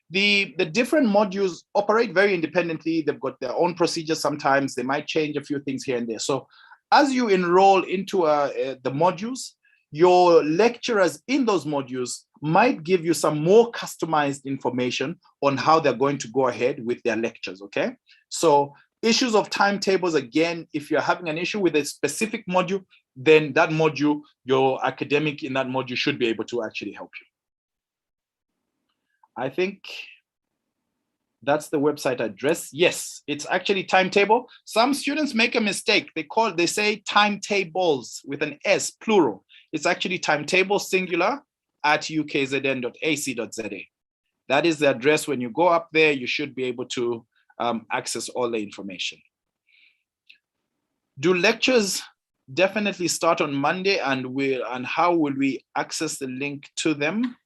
the different modules operate very independently. They've got their own procedures. Sometimes they might change a few things here and there. So as you enroll into the modules, your lecturers in those modules might give you some more customized information on how they're going to go ahead with their lectures, okay? So issues of timetables, again, if you're having an issue with a specific module, then that module, your academic in that module should be able to actually help you. I think that's the website address. Yes, it's actually Timetable. Some students make a mistake. They say timetables with an S, plural. It's actually Timetable singular at ukzn.ac.za. That is the address. When you go up there, you should be able to access all the information. Do lectures definitely start on Monday, and how will we access the link to them?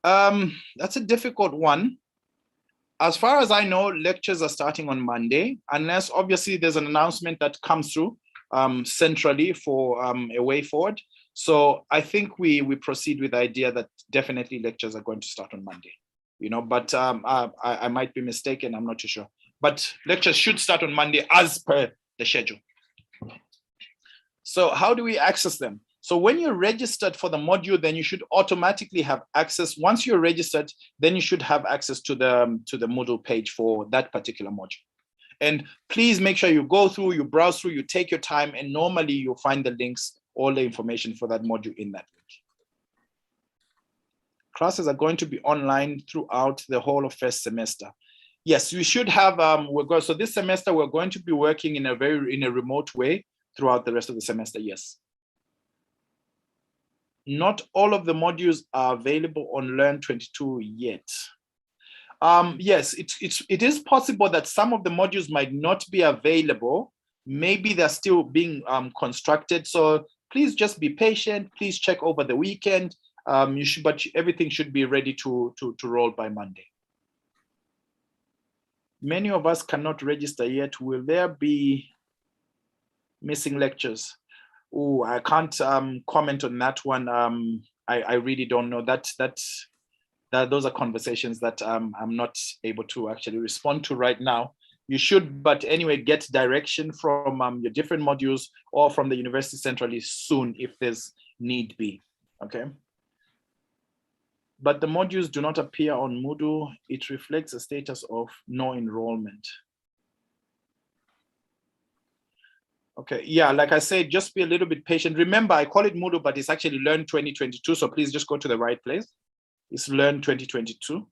That's a difficult one. As far as I know, lectures are starting on Monday, unless obviously there's an announcement that comes through centrally for a way forward. So I think we proceed with the idea that definitely lectures are going to start on Monday, you know, but I might be mistaken, I'm not too sure. But lectures should start on Monday as per the schedule. So how do we access them? So when you're registered for the module, then you should automatically have access. Once you're registered, then you should have access to the Moodle page for that particular module. And please make sure you go through, you browse through, you take your time, and normally you'll find the links, all the information for that module in that link. Classes are going to be online throughout the whole of first semester. Yes, we should have, so this semester we're going to be working in a remote way throughout the rest of the semester, yes. Not all of the modules are available on Learn 22 yet. Yes, it is possible that some of the modules might not be available. Maybe they're still being constructed. So please just be patient. Please check over the weekend. But everything should be ready to roll by Monday. Many of us cannot register yet. Will there be missing lectures? Oh, I can't comment on that one. I really don't know. Those are conversations that I'm not able to actually respond to right now. You should, but anyway, get direction from your different modules or from the university centrally soon if there's need be, okay? But the modules do not appear on Moodle. It reflects a status of no enrollment. Okay, yeah, like I said, just be a little bit patient. Remember, I call it Moodle, but it's actually Learn 2022. So please just go to the right place. It's Learn 2022.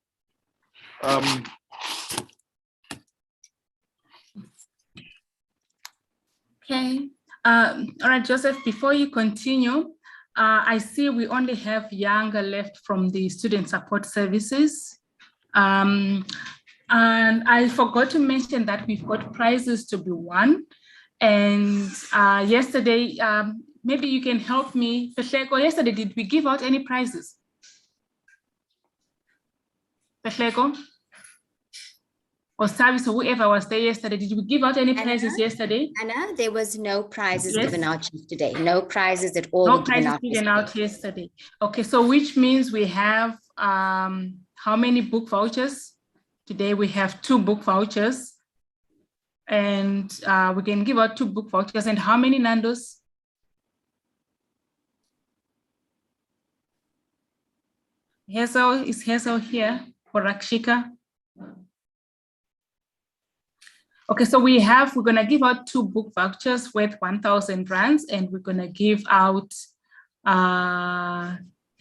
Okay. All right, Joseph, before you continue, I see we only have Younger left from the student support services. And I forgot to mention that we've got prizes to be won. And yesterday, maybe you can help me. Pehleko, yesterday, did we give out any prizes? Pehleko? Or service, or whoever was there yesterday, did we give out any prizes yesterday? Anna, there was no prizes given out yesterday. No prizes at all. No prizes given out yesterday. Okay, so which means we have how many book vouchers? Today we have 2 book vouchers. And we can give out 2 book vouchers. And how many Nandos? Is Hazel here for Rakshika? Okay, so we're gonna give out 2 book vouchers worth 1,000 rands, and we're gonna give out, I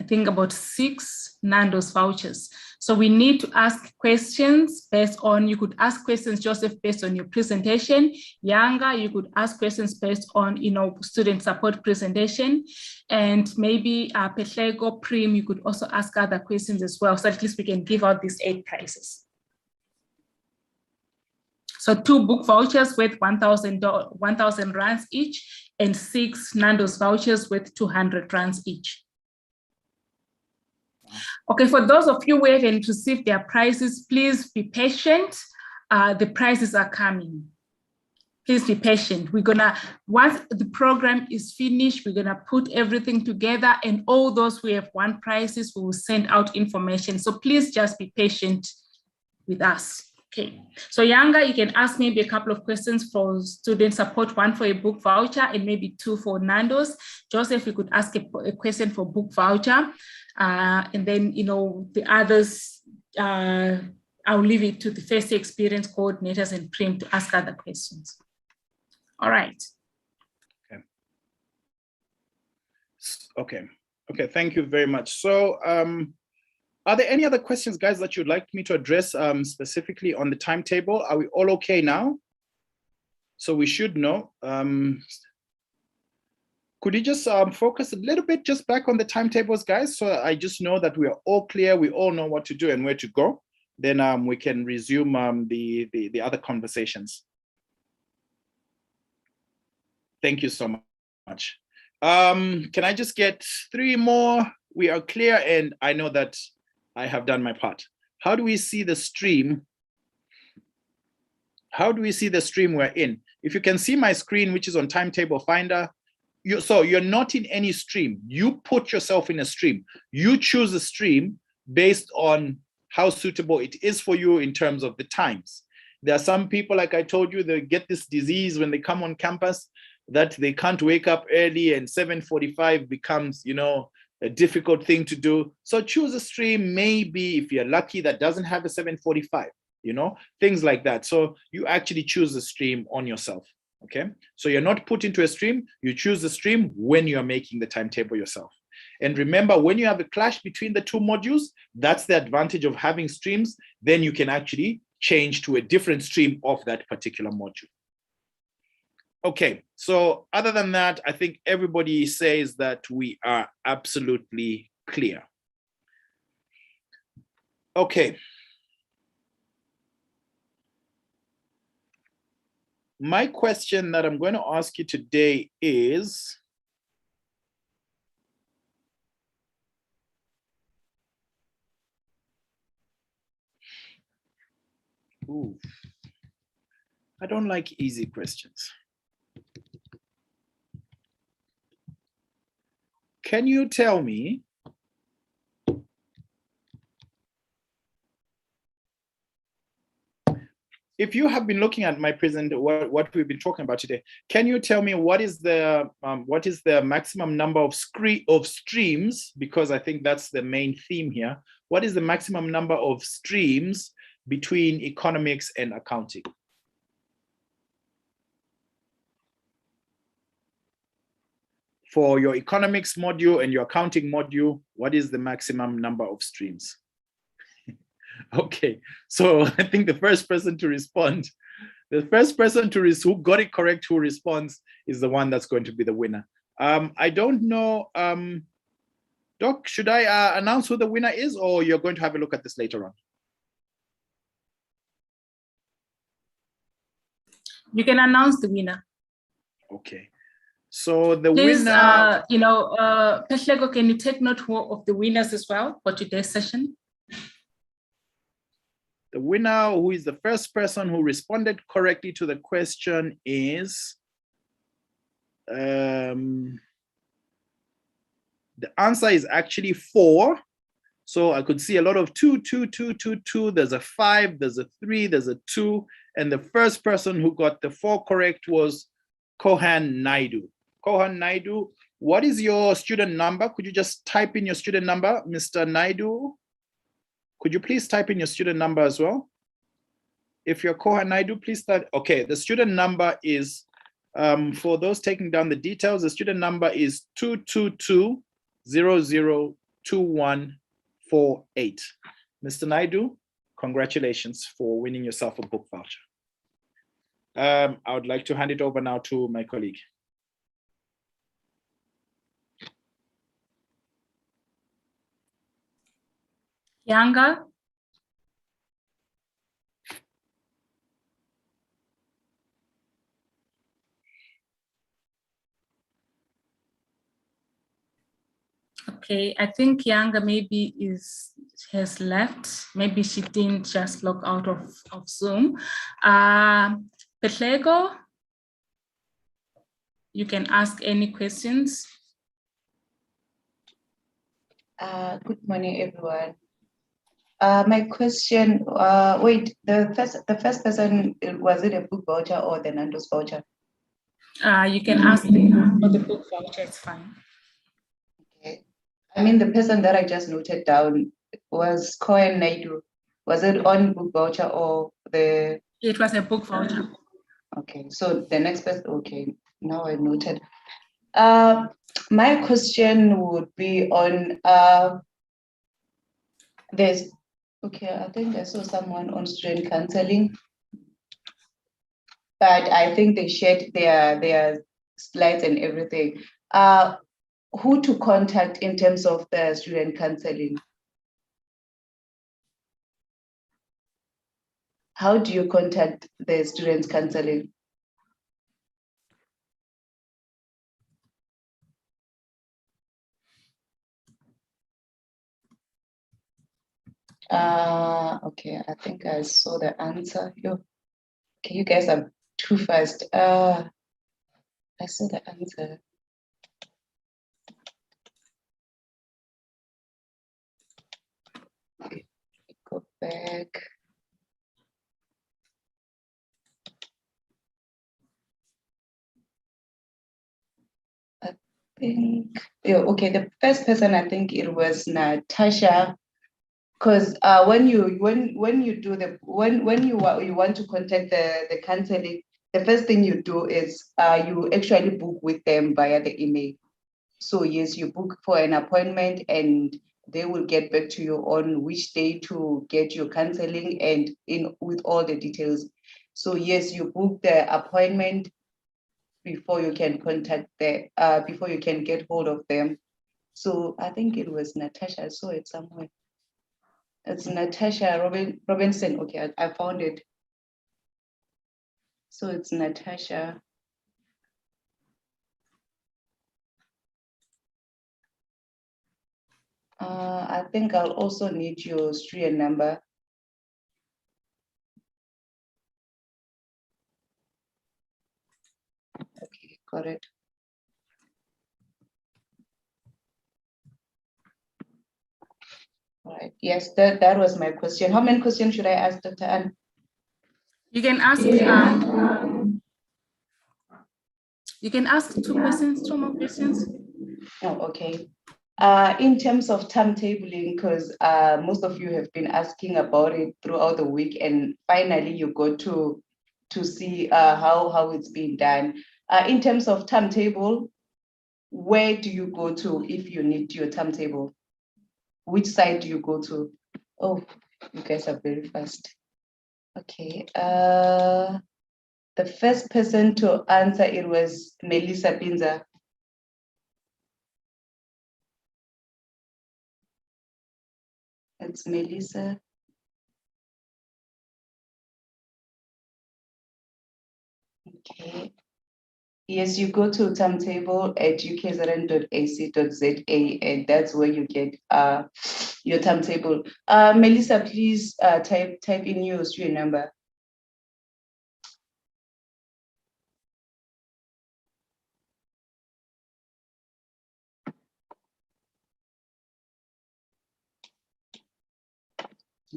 think about 6 Nando's vouchers. So we need to ask questions based on, you could ask questions, Joseph, based on your presentation. Younger, you could ask questions based on, student support presentation. And maybe Pehleko, Prim, you could also ask other questions as well. So at least we can give out these 8 prizes. So 2 book vouchers worth 1,000 rands each, and 6 Nando's vouchers worth 200 rands each. Okay, for those of you who haven't received their prizes, please be patient. the prizes are coming. Please be patient. Once the program is finished, we're gonna put everything together, and all those who have won prizes, we will send out information. So please just be patient with us. Okay, so Yanga, you can ask maybe a couple of questions for student support, one for a book voucher and maybe two for Nando's. Joseph, you could ask a question for book voucher. And then, the others, I'll leave it to the first experience coordinators and Prim to ask other questions. All right. Okay, thank you very much. So, are there any other questions, guys, that you'd like me to address specifically on the timetable? Are we all okay now? So we should know. Could you just focus a little bit just back on the timetables, guys? So I just know that we are all clear, we all know what to do and where to go. Then we can resume the other conversations. Thank you so much. Can I just get 3 more? We are clear, and I know that I have done my part. How do we see the stream? How do we see the stream we're in? If you can see my screen, which is on Timetable Finder, so you're not in any stream. You put yourself in a stream. You choose a stream based on how suitable it is for you in terms of the times. There are some people, like I told you, they get this disease when they come on campus that they can't wake up early, and 7:45 becomes, a difficult thing to do. So choose a stream, maybe if you're lucky, that doesn't have a 7:45, things like that. So you actually choose a stream on yourself, okay? So you're not put into a stream, you choose the stream when you're making the timetable yourself. And remember, when you have a clash between the 2 modules, that's the advantage of having streams. Then you can actually change to a different stream of that particular module. Okay, so other than that, I think everybody says that we are absolutely clear. Okay. My question that I'm going to ask you today is, I don't like easy questions. Can you tell me if you have been looking at my what we've been talking about today, can you tell me what is the maximum number of streams? Because I think that's the main theme here. What is the maximum number of streams between economics and accounting? For your economics module and your accounting module, what is the maximum number of streams? Okay, so I think the first person to respond, who got it correct, who responds, is the one that's going to be the winner. I don't know, Doc, should I announce who the winner is, or you're going to have a look at this later on? You can announce the winner. Okay. So the Please, winner... Pehlego, can you take note of the winners as well for today's session? The winner, who is the first person who responded correctly to the question, is... the answer is actually 4. So I could see a lot of 2, 2, 2, 2, 2. There's a 5, there's a 3, there's a 2. And the first person who got the 4 correct was Kohan Naidu. Kohan Naidu, what is your student number? Could you just type in your student number, Mr. Naidu? Could you please type in your student number as well? If you're Kohan Naidu, please start. Okay, the student number is, for those taking down the details, the student number is 222-002148. Mr. Naidu, congratulations for winning yourself a book voucher. I would like to hand it over now to my colleague. Yanga. Okay, I think Yanga maybe has left. Maybe she didn't just log out of Zoom. Petlego, you can ask any questions. Good morning, everyone. My question, wait, the first person, was it a book voucher or the Nando's voucher? You can ask for the book voucher, it's fine. Okay. I mean, the person that I just noted down was Cohen Naidu. Was it on book voucher or the? It was a book voucher. Okay, so the next person, okay, now I noted. My question would be on there's, okay, I think I saw someone on student counseling, but I think they shared their slides and everything. Who to contact in terms of the student counseling? How do you contact the student counseling? Okay, I think I saw the answer. Okay, you guys are too fast. I saw the answer. Okay, go back. I think, yeah, okay, the first person, I think it was Natasha. Because when you want to contact the counseling, the first thing you do is you actually book with them via the email. So yes, you book for an appointment and they will get back to you on which day to get your counseling and with all the details. So yes, you book the appointment before you can contact before you can get hold of them. So I think it was Natasha. I saw it somewhere. It's Natasha Robinson. Okay, I found it. So it's Natasha. I think I'll also need your student number. Okay, got it. All right. Yes, that was my question. How many questions should I ask, Dr. Ann? You can ask you can ask 2 questions, 2 more questions. Oh, okay. In terms of timetabling, because most of you have been asking about it throughout the week, and finally you got to see how it's being done. In terms of timetable, where do you go to if you need your timetable? Which site do you go to? Oh, you guys are very fast. Okay. The first person to answer it was Melissa Pinza. It's Melissa. Okay. Yes, you go to timetable at ukzn.ac.za, and that's where you get your timetable. Melissa, please type in your student number.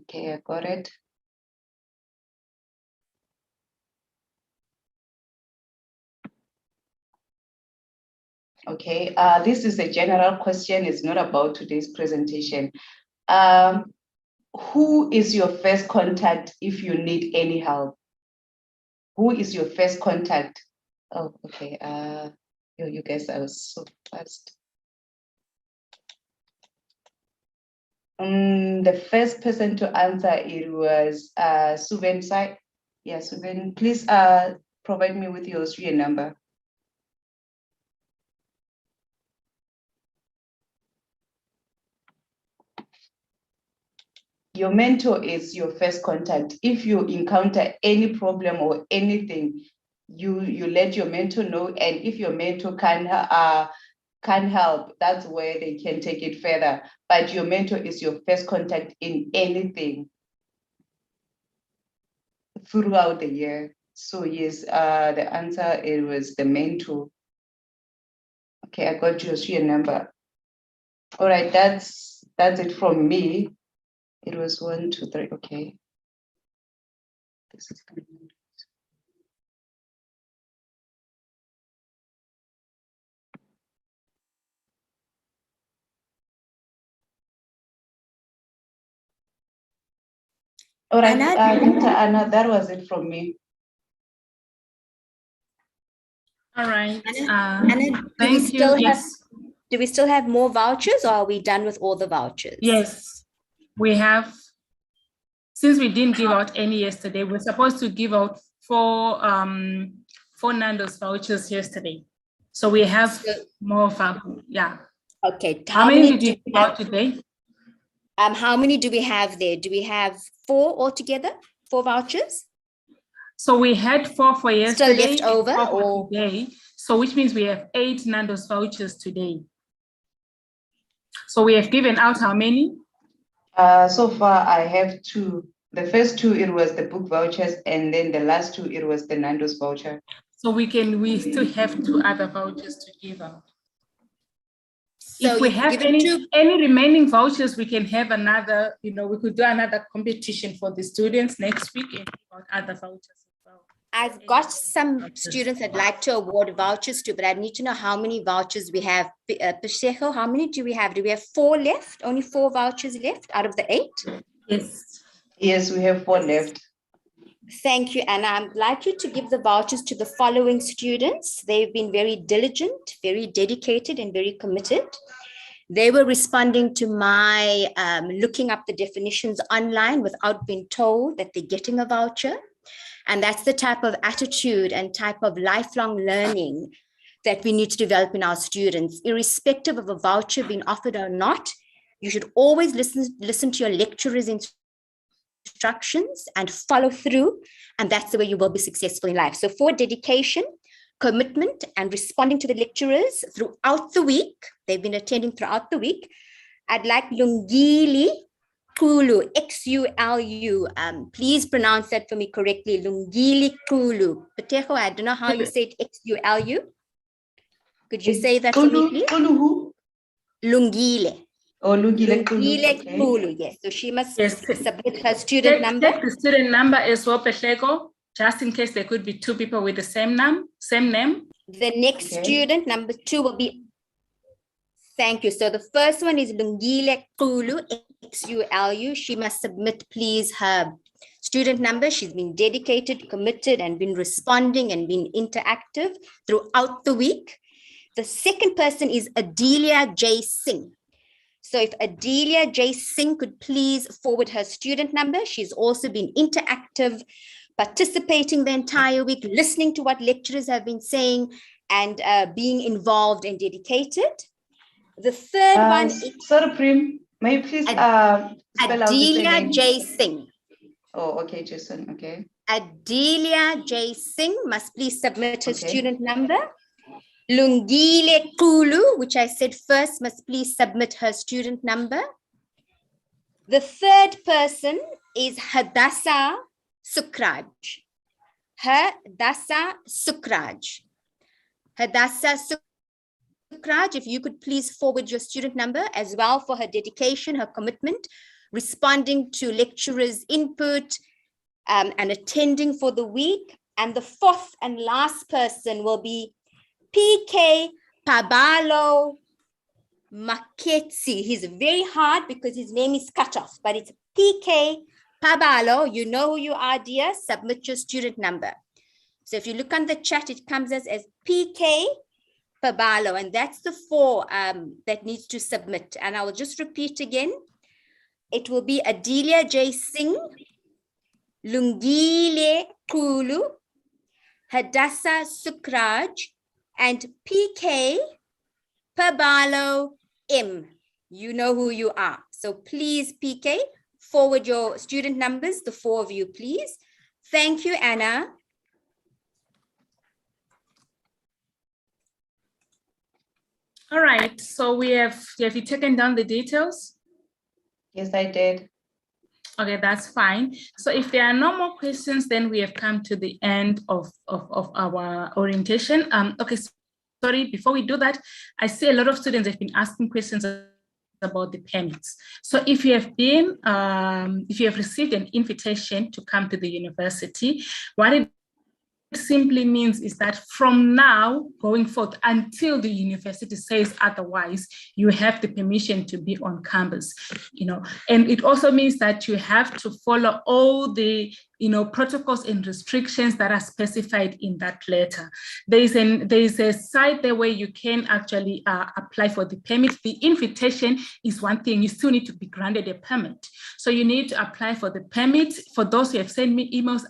Okay, I got it. Okay, this is a general question. It's not about today's presentation. Who is your first contact if you need any help? Who is your first contact? Oh, okay. You guys are so fast. The first person to answer it was Suven Sai. Yeah, Suven, please provide me with your student number. Your mentor is your first contact. If you encounter any problem or anything, you let your mentor know, and if your mentor can't can't help, that's where they can take it further. But your mentor is your first contact in anything throughout the year. So yes, the answer, it was the mentor. Okay, I got your number. All right, that's it from me. It was 1, 2, 3. Okay. This is good. All right, Dr. Anna, that was it from me. All right. Anna, Thank you. Yes. Do we still have more vouchers, or are we done with all the vouchers? Yes, we have. Since we didn't give out any yesterday, we're supposed to give out four Nando's vouchers yesterday. So we have more. Yeah. Okay. How many did you give out today? How many do we have there? Do we have 4 altogether? 4 vouchers? So we had 4 for yesterday. Still left over, 4 for today. So which means we have 8 Nando's vouchers today. So we have given out how many? So far I have 2. The first 2, it was the book vouchers, and then the last 2, it was the Nando's voucher. So we still have 2 other vouchers to give out. So if we have any remaining vouchers, we can have another, we could do another competition for the students next week and give out other vouchers as well. I've got some students I'd like to award vouchers to, but I need to know how many vouchers we have. Pacheco, how many do we have? Do we have 4 left? Only 4 vouchers left out of the 8? Yes. Yes, we have 4 left. Thank you, Anna. I'd like you to give the vouchers to the following students. They've been very diligent, very dedicated, and very committed. They were responding to my looking up the definitions online without being told that they're getting a voucher. And that's the type of attitude and type of lifelong learning that we need to develop in our students. Irrespective of a voucher being offered or not, you should always listen to your lecturer's instructions and follow through. And that's the way you will be successful in life. So for dedication, commitment, and responding to the lecturers throughout the week, they've been attending throughout the week, I'd like Lungile Kulu, X-U-L-U. Please pronounce that for me correctly. Lungile Kulu. Patejo, I don't know how you say it, X-U-L-U. Could you say that for me, please? Lungile. Oh, Lungile Kulu. Yes. So she must submit her student number. Take the student number as well, Pacheco, just in case there could be 2 people with the same name. The next student, number 2, will be. Thank you. So the first one is Lungile Kulu, X-U-L-U. She must submit, please, her student number. She's been dedicated, committed, and been responding and been interactive throughout the week. The second person is Adelia J. Singh. So if Adelia J. Singh could please forward her student number. She's also been interactive, participating the entire week, listening to what lecturers have been saying, and being involved and dedicated. The third one is... Sorry, Prim, may you please spell out Adelia J. Singh. Oh, okay, Jason, okay. Adelia J. Singh must please submit her student number. Lungile Kulu, which I said first, must please submit her student number. The third person is Hadassah Sukraj. Hadassah Sukraj. Hadassah Sukraj, if you could please forward your student number as well for her dedication, her commitment, responding to lecturers' input, and attending for the week. And the fourth and last person will be PK Pabalo Maketsi. He's very hard because his name is cut off, but it's PK Pabalo. You know who you are, dear. Submit your student number. So if you look on the chat, it comes as PK Pabalo, and that's the 4 that needs to submit. And I will just repeat again. It will be Adelia J. Singh, Lungile Kulu, Hadassah Sukraj, and PK Pabalo M. You know who you are. So please, PK, forward your student numbers, the 4 of you, please. Thank you, Anna. All right, so have you taken down the details? Yes, I did. Okay, that's fine. So if there are no more questions, then we have come to the end of our orientation. Okay, sorry, before we do that, I see a lot of students have been asking questions about the permits. So if you have received an invitation to come to the university, what it simply means is that from now going forth until the university says otherwise, you have the permission to be on campus, and it also means that you have to follow all the protocols and restrictions that are specified in that letter. There is a site there where you can actually apply for the permit. The invitation is one thing, you still need to be granted a permit. So you need to apply for the permit. For those who have sent me emails,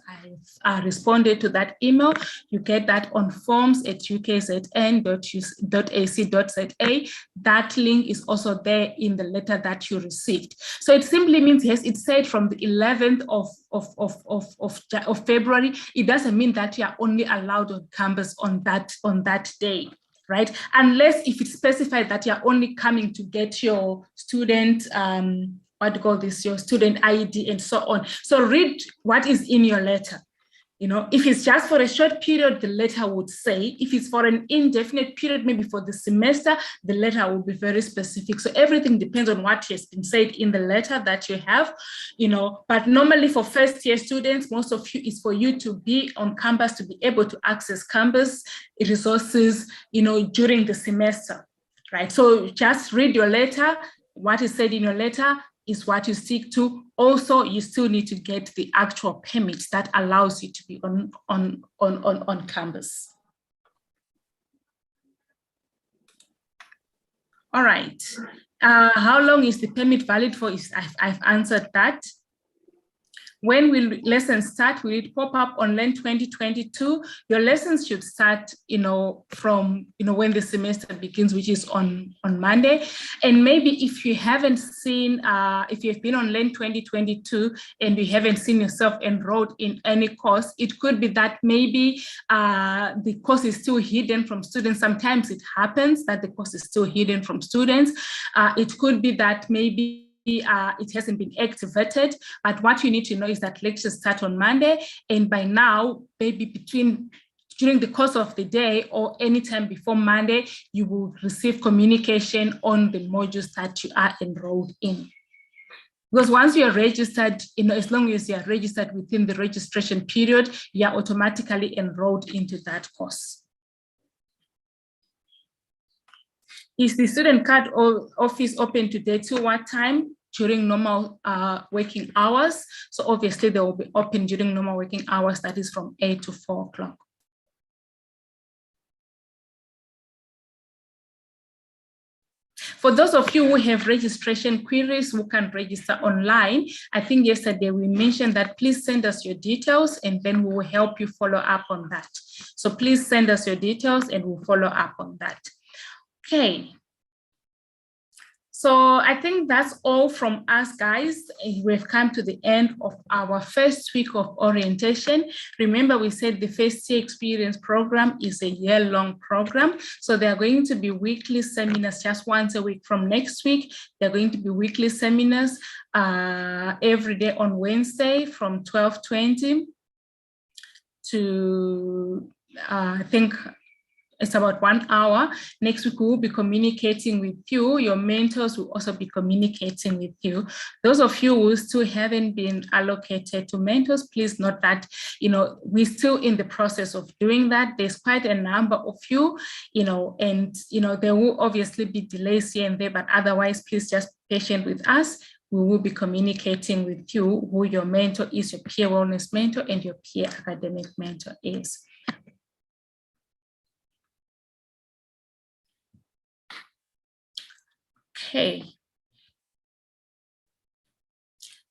I've responded to that email. You get that on forms@ukzn.ac.za. That link is also there in the letter that you received. So it simply means, yes, it said from the 11th of February. It doesn't mean that you are only allowed on campus on that day, right? Unless if it's specified that you are only coming to get your student your student ID and so on. So read what is in your letter. If it's just for a short period, the letter would say. If it's for an indefinite period, maybe for the semester, the letter will be very specific. So everything depends on what has been said in the letter that you have, But normally for first year students, most of you is for you to be on campus, to be able to access campus resources, during the semester, right? So just read your letter. What is said in your letter is what you stick to. Also, you still need to get the actual permit that allows you to be on campus. All right. How long is the permit valid for? I've answered that. When will lessons start? Will it pop up on Learn 2022? Your lessons should start, from, when the semester begins, which is on Monday. And maybe if you haven't seen, if you've been on Learn 2022 and you haven't seen yourself enrolled in any course, it could be that maybe the course is still hidden from students. Sometimes it happens that the course is still hidden from students. It could be that maybe it hasn't been activated, but what you need to know is that lectures start on Monday, and by now, maybe during the course of the day or anytime before Monday, you will receive communication on the modules that you are enrolled in. Because once you are registered, as long as you are registered within the registration period, you are automatically enrolled into that course. Is the student card office open today till what time? During normal working hours. So obviously they will be open during normal working hours, that is from 8 to 4 o'clock. For those of you who have registration queries, who can register online, I think yesterday we mentioned that please send us your details and then we will help you follow up on that. So please send us your details and we'll follow up on that. Okay. So I think that's all from us, guys. We've come to the end of our first week of orientation. Remember, we said the first year experience program is a year-long program. So there are going to be weekly seminars just once a week from next week. There are going to be weekly seminars every day on Wednesday from 12:20 to I think it's about 1 hour. Next week, we will be communicating with you. Your mentors will also be communicating with you. Those of you who still haven't been allocated to mentors, please note that, we're still in the process of doing that. There's quite a number of you, and, there will obviously be delays here and there, but otherwise, please just be patient with us. We will be communicating with you who your mentor is, your peer wellness mentor and your peer academic mentor is. Okay.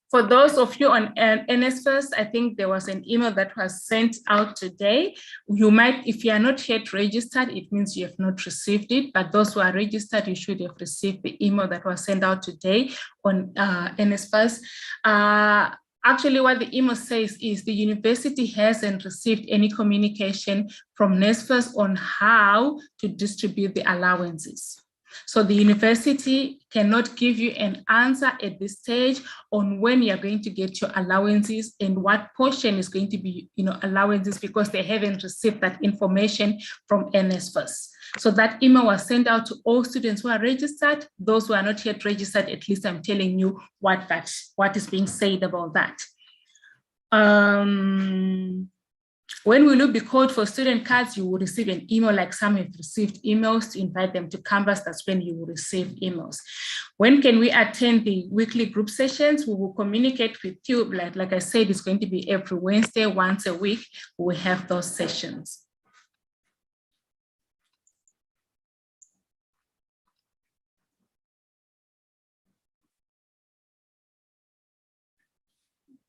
For those of you on NSFirst, I think there was an email that was sent out today. You might, if you are not yet registered, it means you have not received it, but those who are registered, you should have received the email that was sent out today on NSFirst. Actually, what the email says is the university hasn't received any communication from NSFirst on how to distribute the allowances. So the university cannot give you an answer at this stage on when you're going to get your allowances and what portion is going to be, allowances, because they haven't received that information from NSFAS. So that email was sent out to all students who are registered. Those who are not yet registered, at least I'm telling you what is being said about that. When will you be called for student cards? You will receive an email, like some have received emails to invite them to campus. That's when you will receive emails. When can we attend the weekly group sessions? We will communicate with you. Like I said, it's going to be every Wednesday, once a week. We will have those sessions.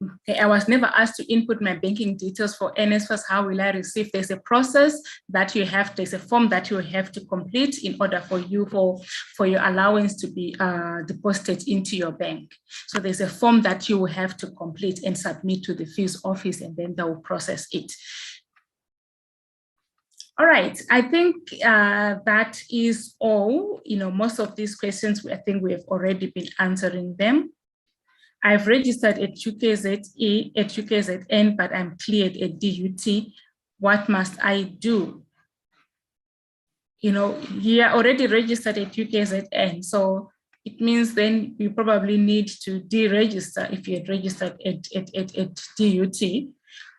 Okay, I was never asked to input my banking details for NSFAS. How will I receive? There's a process that you have, there's a form that you have to complete in order for you, for your allowance to be deposited into your bank. So there's a form that you will have to complete and submit to the fees office, and then they will process it. All right, I think that is all. Most of these questions, I think we have already been answering them. I've registered at UKZN, but I'm cleared at DUT. What must I do? You are already registered at UKZN, so it means then you probably need to deregister if you had registered at DUT.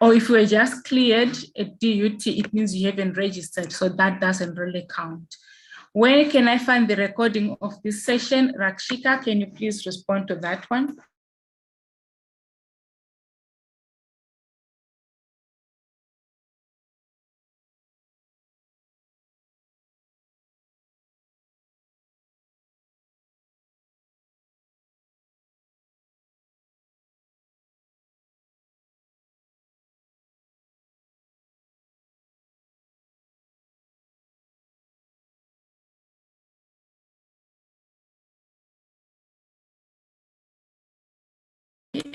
Or if you were just cleared at DUT, it means you haven't registered, so that doesn't really count. Where can I find the recording of this session? Rakshika, can you please respond to that one?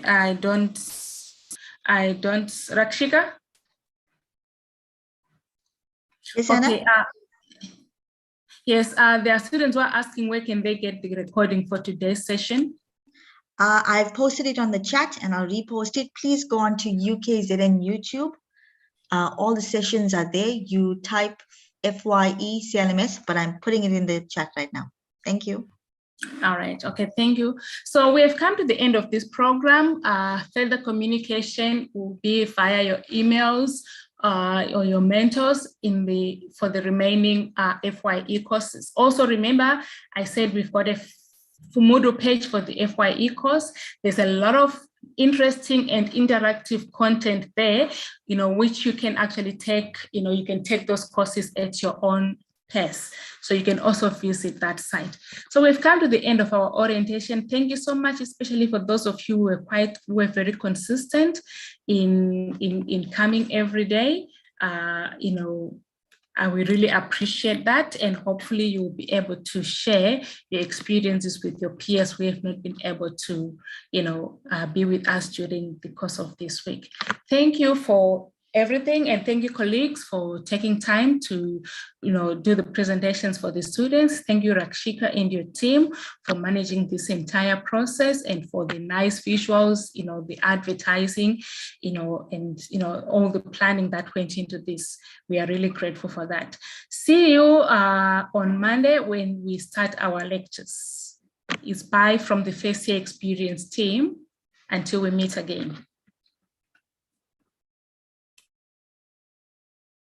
I don't, Rakshika? Yes, Anna? Okay, yes, there are students who are asking where can they get the recording for today's session? I've posted it on the chat and I'll repost it. Please go on to UKZN YouTube. All the sessions are there. You type FYE CLMS, but I'm putting it in the chat right now. Thank you. All right, okay, thank you. So we have come to the end of this program. Further communication will be via your emails or your mentors for the remaining FYE courses. Also remember, I said we've got a Moodle page for the FYE course. There's a lot of interesting and interactive content there, which you can actually take, you can take those courses at your own pace. So you can also visit that site. So we've come to the end of our orientation. Thank you so much, especially for those of you who were very consistent in coming every day. I will really appreciate that, and hopefully you'll be able to share your experiences with your peers who have not been able to, be with us during the course of this week. Thank you for everything, and thank you, colleagues, for taking time to, do the presentations for the students. Thank you, Rakshika and your team, for managing this entire process and for the nice visuals, the advertising, and all the planning that went into this. We are really grateful for that. See you on Monday when we start our lectures. It's bye from the first year experience team until we meet again.